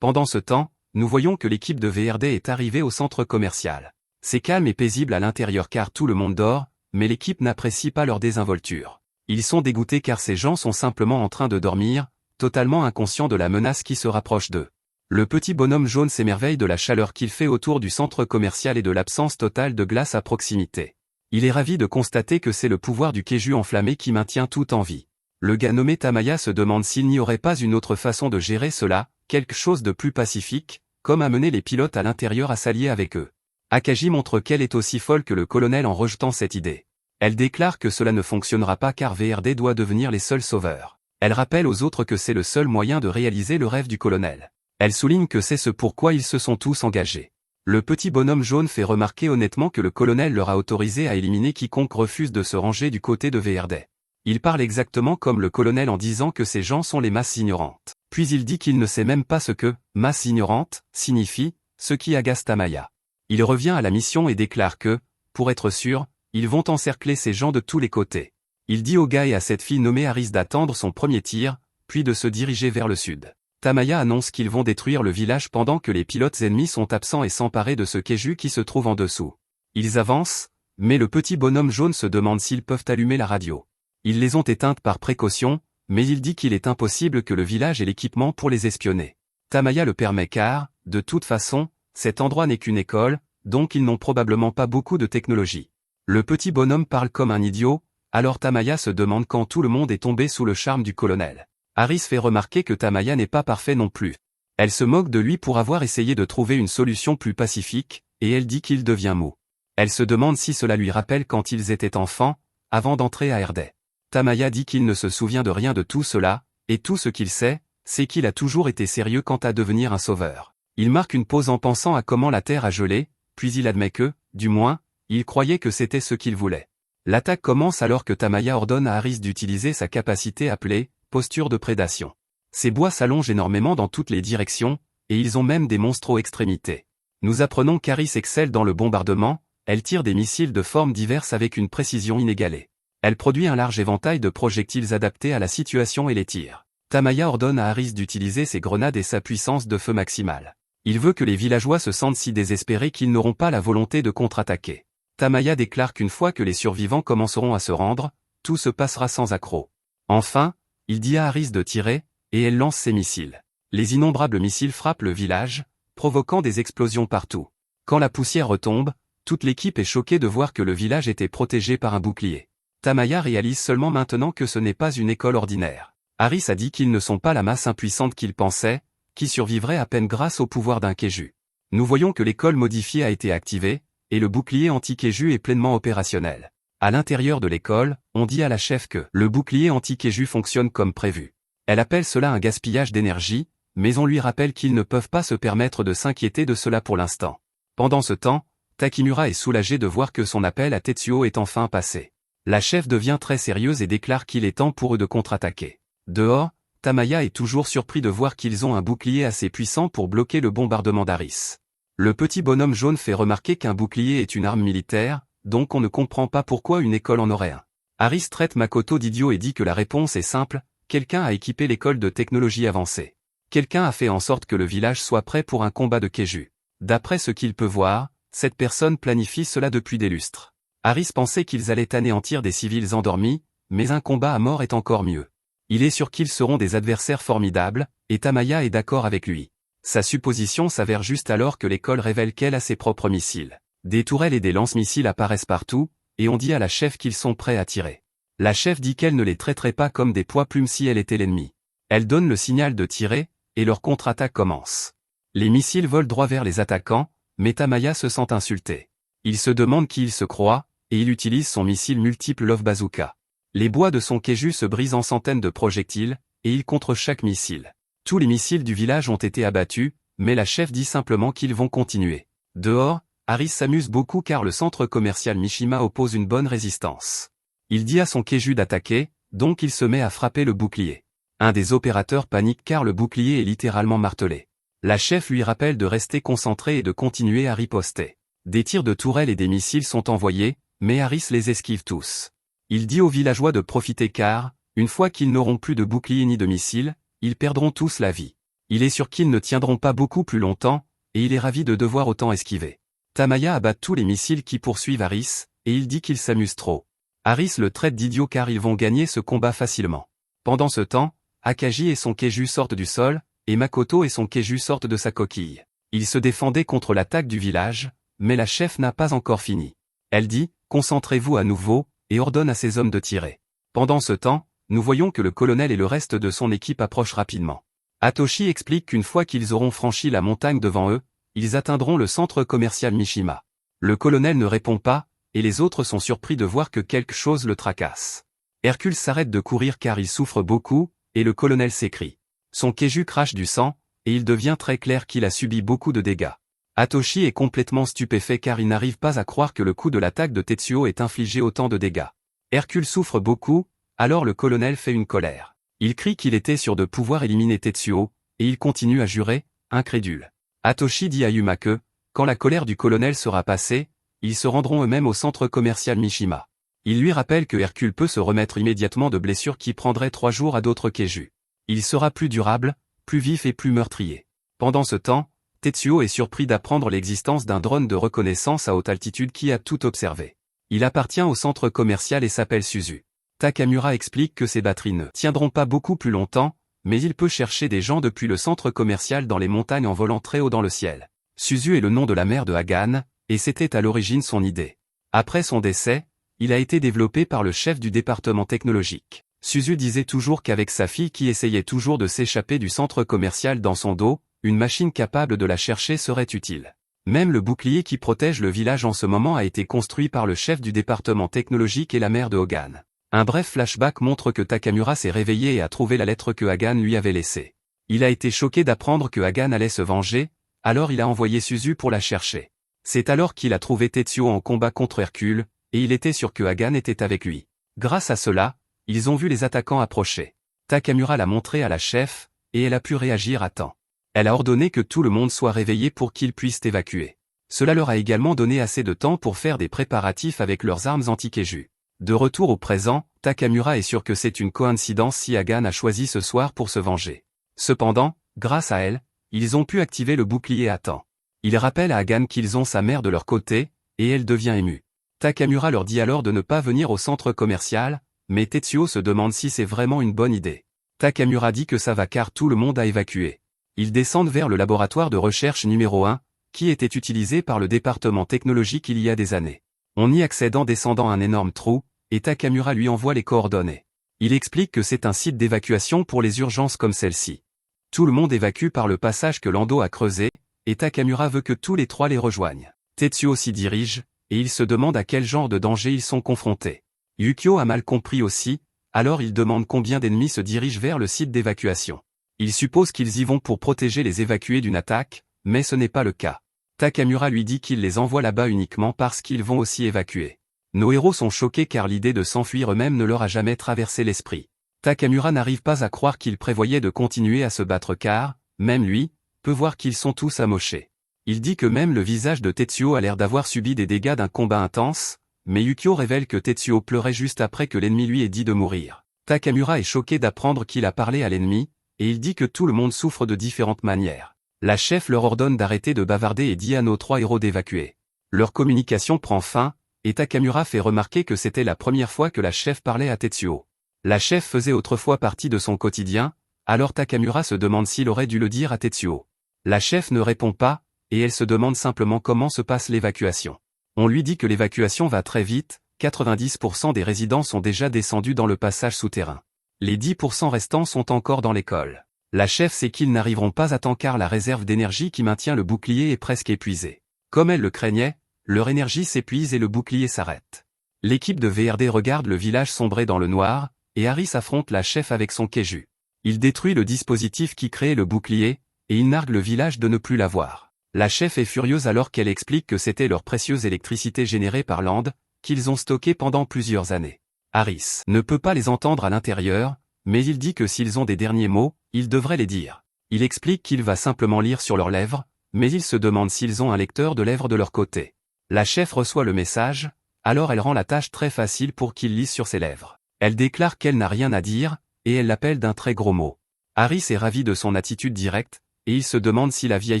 Pendant ce temps, nous voyons que l'équipe de VRD est arrivée au centre commercial. C'est calme et paisible à l'intérieur car tout le monde dort, mais l'équipe n'apprécie pas leur désinvolture. Ils sont dégoûtés car ces gens sont simplement en train de dormir, totalement inconscients de la menace qui se rapproche d'eux. Le petit bonhomme jaune s'émerveille de la chaleur qu'il fait autour du centre commercial et de l'absence totale de glace à proximité. Il est ravi de constater que c'est le pouvoir du Keiju enflammé qui maintient tout en vie. Le gars nommé Tamaya se demande s'il n'y aurait pas une autre façon de gérer cela, quelque chose de plus pacifique, comme amener les pilotes à l'intérieur à s'allier avec eux. Akagi montre qu'elle est aussi folle que le colonel en rejetant cette idée. Elle déclare que cela ne fonctionnera pas car VRD doit devenir les seuls sauveurs. Elle rappelle aux autres que c'est le seul moyen de réaliser le rêve du colonel. Elle souligne que c'est ce pourquoi ils se sont tous engagés. Le petit bonhomme jaune fait remarquer honnêtement que le colonel leur a autorisé à éliminer quiconque refuse de se ranger du côté de VRD. Il parle exactement comme le colonel en disant que ces gens sont les masses ignorantes. Puis il dit qu'il ne sait même pas ce que « masse ignorante » signifie, ce qui agace Tamaya. Il revient à la mission et déclare que, pour être sûr, ils vont encercler ces gens de tous les côtés. Il dit au gars et à cette fille nommée Aris d'attendre son premier tir, puis de se diriger vers le sud. Tamaya annonce qu'ils vont détruire le village pendant que les pilotes ennemis sont absents et s'emparer de ce Keiju qui se trouve en dessous. Ils avancent, mais le petit bonhomme jaune se demande s'ils peuvent allumer la radio. Ils les ont éteintes par précaution, mais il dit qu'il est impossible que le village ait l'équipement pour les espionner. Tamaya le permet car, de toute façon, cet endroit n'est qu'une école, donc ils n'ont probablement pas beaucoup de technologie. Le petit bonhomme parle comme un idiot, alors Tamaya se demande quand tout le monde est tombé sous le charme du colonel. Aris fait remarquer que Tamaya n'est pas parfait non plus. Elle se moque de lui pour avoir essayé de trouver une solution plus pacifique, et elle dit qu'il devient mou. Elle se demande si cela lui rappelle quand ils étaient enfants, avant d'entrer à RD. Tamaya dit qu'il ne se souvient de rien de tout cela, et tout ce qu'il sait, c'est qu'il a toujours été sérieux quant à devenir un sauveur. Il marque une pause en pensant à comment la Terre a gelé, puis il admet que, du moins, il croyait que c'était ce qu'il voulait. L'attaque commence alors que Tamaya ordonne à Aris d'utiliser sa capacité appelée « posture de prédation ». Ces bois s'allongent énormément dans toutes les directions, et ils ont même des monstres aux extrémités. Nous apprenons qu'Aris excelle dans le bombardement, elle tire des missiles de formes diverses avec une précision inégalée. Elle produit un large éventail de projectiles adaptés à la situation et les tire. Tamaya ordonne à Aris d'utiliser ses grenades et sa puissance de feu maximale. Il veut que les villageois se sentent si désespérés qu'ils n'auront pas la volonté de contre-attaquer. Tamaya déclare qu'une fois que les survivants commenceront à se rendre, tout se passera sans accroc. Enfin, il dit à Aris de tirer, et elle lance ses missiles. Les innombrables missiles frappent le village, provoquant des explosions partout. Quand la poussière retombe, toute l'équipe est choquée de voir que le village était protégé par un bouclier. Tamaya réalise seulement maintenant que ce n'est pas une école ordinaire. Aris a dit qu'ils ne sont pas la masse impuissante qu'il pensait, qui survivrait à peine grâce au pouvoir d'un Keiju. Nous voyons que l'école modifiée a été activée, et le bouclier anti-Keiju est pleinement opérationnel. À l'intérieur de l'école, on dit à la chef que le bouclier anti-Keiju fonctionne comme prévu. Elle appelle cela un gaspillage d'énergie, mais on lui rappelle qu'ils ne peuvent pas se permettre de s'inquiéter de cela pour l'instant. Pendant ce temps, Takemura est soulagé de voir que son appel à Tetsuo est enfin passé. La chef devient très sérieuse et déclare qu'il est temps pour eux de contre-attaquer. Dehors, Tamaya est toujours surpris de voir qu'ils ont un bouclier assez puissant pour bloquer le bombardement d'Aris. Le petit bonhomme jaune fait remarquer qu'un bouclier est une arme militaire, donc on ne comprend pas pourquoi une école en aurait un. Aris traite Makoto d'idiot et dit que la réponse est simple, quelqu'un a équipé l'école de technologie avancée. Quelqu'un a fait en sorte que le village soit prêt pour un combat de Keiju. D'après ce qu'il peut voir, cette personne planifie cela depuis des lustres. Aris pensait qu'ils allaient anéantir des civils endormis, mais un combat à mort est encore mieux. Il est sûr qu'ils seront des adversaires formidables, et Tamaya est d'accord avec lui. Sa supposition s'avère juste alors que l'école révèle qu'elle a ses propres missiles. Des tourelles et des lance-missiles apparaissent partout, et on dit à la chef qu'ils sont prêts à tirer. La chef dit qu'elle ne les traiterait pas comme des poids-plumes si elle était l'ennemi. Elle donne le signal de tirer, et leur contre-attaque commence. Les missiles volent droit vers les attaquants, mais Tamaya se sent insulté. Il se demande qui il se croit, et il utilise son missile multiple Love Bazooka. Les bois de son Keiju se brisent en centaines de projectiles, et il contre chaque missile. Tous les missiles du village ont été abattus, mais la chef dit simplement qu'ils vont continuer. Dehors, Aris s'amuse beaucoup car le centre commercial Mishima oppose une bonne résistance. Il dit à son Keiju d'attaquer, donc il se met à frapper le bouclier. Un des opérateurs panique car le bouclier est littéralement martelé. La chef lui rappelle de rester concentré et de continuer à riposter. Des tirs de tourelles et des missiles sont envoyés, mais Aris les esquive tous. Il dit aux villageois de profiter car, une fois qu'ils n'auront plus de bouclier ni de missiles, ils perdront tous la vie. Il est sûr qu'ils ne tiendront pas beaucoup plus longtemps, et il est ravi de devoir autant esquiver. Tamaya abat tous les missiles qui poursuivent Aris, et il dit qu'il s'amuse trop. Aris le traite d'idiot car ils vont gagner ce combat facilement. Pendant ce temps, Akaji et son Keiju sortent du sol, et Makoto et son Keiju sortent de sa coquille. Ils se défendaient contre l'attaque du village, mais la chef n'a pas encore fini. Elle dit, concentrez-vous à nouveau, et ordonne à ses hommes de tirer. Pendant ce temps, nous voyons que le colonel et le reste de son équipe approchent rapidement. Hatoshi explique qu'une fois qu'ils auront franchi la montagne devant eux, ils atteindront le centre commercial Mishima. Le colonel ne répond pas, et les autres sont surpris de voir que quelque chose le tracasse. Hercule s'arrête de courir car il souffre beaucoup, et le colonel s'écrie. Son Keiju crache du sang, et il devient très clair qu'il a subi beaucoup de dégâts. Hatoshi est complètement stupéfait car il n'arrive pas à croire que le coup de l'attaque de Tetsuo ait infligé autant de dégâts. Hercule souffre beaucoup, alors le colonel fait une colère. Il crie qu'il était sûr de pouvoir éliminer Tetsuo, et il continue à jurer, incrédule. Hatoshi dit à Yuma que, quand la colère du colonel sera passée, ils se rendront eux-mêmes au centre commercial Mishima. Il lui rappelle que Hercule peut se remettre immédiatement de blessures qui prendraient 3 jours à d'autres Keiju. Il sera plus durable, plus vif et plus meurtrier. Pendant ce temps, Tetsuo est surpris d'apprendre l'existence d'un drone de reconnaissance à haute altitude qui a tout observé. Il appartient au centre commercial et s'appelle Suzu. Takamura explique que ses batteries ne tiendront pas beaucoup plus longtemps, mais il peut chercher des gens depuis le centre commercial dans les montagnes en volant très haut dans le ciel. Suzu est le nom de la mère de Hagan, et c'était à l'origine son idée. Après son décès, il a été développé par le chef du département technologique. Suzu disait toujours qu'avec sa fille qui essayait toujours de s'échapper du centre commercial dans son dos, une machine capable de la chercher serait utile. Même le bouclier qui protège le village en ce moment a été construit par le chef du département technologique et la mère de Hagan. Un bref flashback montre que Takamura s'est réveillé et a trouvé la lettre que Hagan lui avait laissée. Il a été choqué d'apprendre que Hagan allait se venger, alors il a envoyé Suzu pour la chercher. C'est alors qu'il a trouvé Tetsuo en combat contre Hercule, et il était sûr que Hagan était avec lui. Grâce à cela, ils ont vu les attaquants approcher. Takamura l'a montré à la chef, et elle a pu réagir à temps. Elle a ordonné que tout le monde soit réveillé pour qu'ils puissent évacuer. Cela leur a également donné assez de temps pour faire des préparatifs avec leurs armes anti-Keiju. De retour au présent, Takamura est sûr que c'est une coïncidence si Hagan a choisi ce soir pour se venger. Cependant, grâce à elle, ils ont pu activer le bouclier à temps. Il rappelle à Hagan qu'ils ont sa mère de leur côté, et elle devient émue. Takamura leur dit alors de ne pas venir au centre commercial, mais Tetsuo se demande si c'est vraiment une bonne idée. Takamura dit que ça va car tout le monde a évacué. Ils descendent vers le laboratoire de recherche numéro 1, qui était utilisé par le département technologique il y a des années. On y accède en descendant un énorme trou, et Takamura lui envoie les coordonnées. Il explique que c'est un site d'évacuation pour les urgences comme celle-ci. Tout le monde évacue par le passage que Lando a creusé, et Takamura veut que tous les 3 les rejoignent. Tetsuo s'y dirige, et il se demande à quel genre de danger ils sont confrontés. Yukio a mal compris aussi, alors il demande combien d'ennemis se dirigent vers le site d'évacuation. Il suppose qu'ils y vont pour protéger les évacués d'une attaque, mais ce n'est pas le cas. Takamura lui dit qu'il les envoie là-bas uniquement parce qu'ils vont aussi évacuer. Nos héros sont choqués car l'idée de s'enfuir eux-mêmes ne leur a jamais traversé l'esprit. Takamura n'arrive pas à croire qu'il prévoyait de continuer à se battre car, même lui, peut voir qu'ils sont tous amochés. Il dit que même le visage de Tetsuo a l'air d'avoir subi des dégâts d'un combat intense, mais Yukio révèle que Tetsuo pleurait juste après que l'ennemi lui ait dit de mourir. Takamura est choqué d'apprendre qu'il a parlé à l'ennemi, et il dit que tout le monde souffre de différentes manières. La chef leur ordonne d'arrêter de bavarder et dit à nos 3 héros d'évacuer. Leur communication prend fin, et Takamura fait remarquer que c'était la première fois que la chef parlait à Tetsuo. La chef faisait autrefois partie de son quotidien, alors Takamura se demande s'il aurait dû le dire à Tetsuo. La chef ne répond pas, et elle se demande simplement comment se passe l'évacuation. On lui dit que l'évacuation va très vite, 90% des résidents sont déjà descendus dans le passage souterrain. Les 10% restants sont encore dans l'école. La chef sait qu'ils n'arriveront pas à temps car la réserve d'énergie qui maintient le bouclier est presque épuisée. Comme elle le craignait, leur énergie s'épuise et le bouclier s'arrête. L'équipe de VRD regarde le village sombrer dans le noir, et Harris affronte la chef avec son Keiju. Il détruit le dispositif qui créait le bouclier, et il nargue le village de ne plus l'avoir. La chef est furieuse alors qu'elle explique que c'était leur précieuse électricité générée par Land, qu'ils ont stockée pendant plusieurs années. Harris ne peut pas les entendre à l'intérieur, mais il dit que s'ils ont des derniers mots, ils devraient les dire. Il explique qu'il va simplement lire sur leurs lèvres, mais il se demande s'ils ont un lecteur de lèvres de leur côté. La chef reçoit le message, alors elle rend la tâche très facile pour qu'il lise sur ses lèvres. Elle déclare qu'elle n'a rien à dire, et elle l'appelle d'un très gros mot. Harris est ravi de son attitude directe, et il se demande si la vieille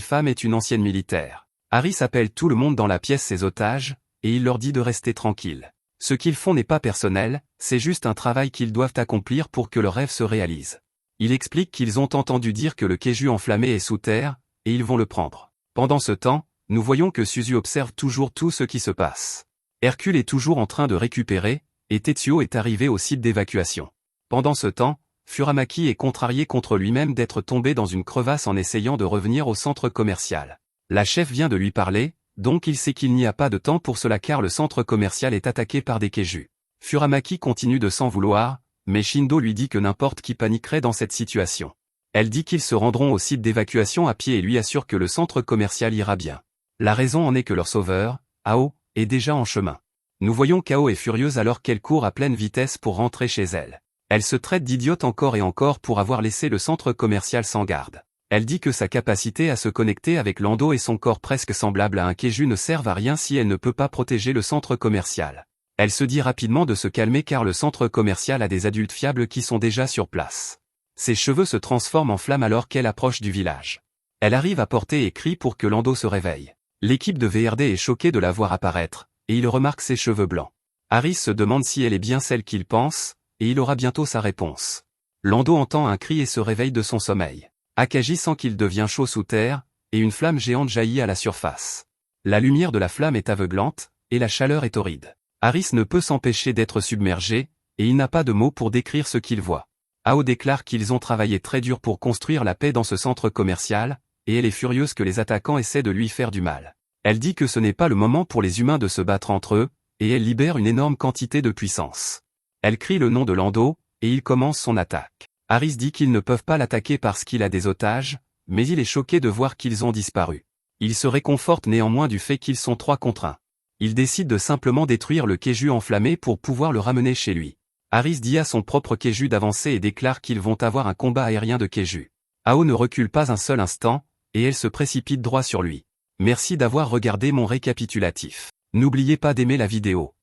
femme est une ancienne militaire. Harris appelle tout le monde dans la pièce ses otages, et il leur dit de rester tranquilles. Ce qu'ils font n'est pas personnel, c'est juste un travail qu'ils doivent accomplir pour que leur rêve se réalise. Il explique qu'ils ont entendu dire que le Keiju enflammé est sous terre, et ils vont le prendre. Pendant ce temps, nous voyons que Suzu observe toujours tout ce qui se passe. Hercule est toujours en train de récupérer, et Tetsuo est arrivé au site d'évacuation. Pendant ce temps, Furamaki est contrarié contre lui-même d'être tombé dans une crevasse en essayant de revenir au centre commercial. La chef vient de lui parler, donc il sait qu'il n'y a pas de temps pour cela car le centre commercial est attaqué par des Keiju. Furamaki continue de s'en vouloir, mais Shindo lui dit que n'importe qui paniquerait dans cette situation. Elle dit qu'ils se rendront au site d'évacuation à pied et lui assure que le centre commercial ira bien. La raison en est que leur sauveur, Ao, est déjà en chemin. Nous voyons qu'Ao est furieuse alors qu'elle court à pleine vitesse pour rentrer chez elle. Elle se traite d'idiote encore et encore pour avoir laissé le centre commercial sans garde. Elle dit que sa capacité à se connecter avec Lando et son corps presque semblable à un Keiju ne servent à rien si elle ne peut pas protéger le centre commercial. Elle se dit rapidement de se calmer car le centre commercial a des adultes fiables qui sont déjà sur place. Ses cheveux se transforment en flammes alors qu'elle approche du village. Elle arrive à porter et crie pour que Lando se réveille. L'équipe de VRD est choquée de la voir apparaître, et il remarque ses cheveux blancs. Harris se demande si elle est bien celle qu'il pense, et il aura bientôt sa réponse. Lando entend un cri et se réveille de son sommeil. Akagi sent qu'il devient chaud sous terre, et une flamme géante jaillit à la surface. La lumière de la flamme est aveuglante, et la chaleur est torride. Harris ne peut s'empêcher d'être submergé, et il n'a pas de mots pour décrire ce qu'il voit. Ao déclare qu'ils ont travaillé très dur pour construire la paix dans ce centre commercial, et elle est furieuse que les attaquants essaient de lui faire du mal. Elle dit que ce n'est pas le moment pour les humains de se battre entre eux, et elle libère une énorme quantité de puissance. Elle crie le nom de Lando, et il commence son attaque. Harris dit qu'ils ne peuvent pas l'attaquer parce qu'il a des otages, mais il est choqué de voir qu'ils ont disparu. Il se réconforte néanmoins du fait qu'ils sont 3 contre 1. Il décide de simplement détruire le Keiju enflammé pour pouvoir le ramener chez lui. Harris dit à son propre Keiju d'avancer et déclare qu'ils vont avoir un combat aérien de Keiju. Ao ne recule pas un seul instant, et elle se précipite droit sur lui. Merci d'avoir regardé mon récapitulatif. N'oubliez pas d'aimer la vidéo.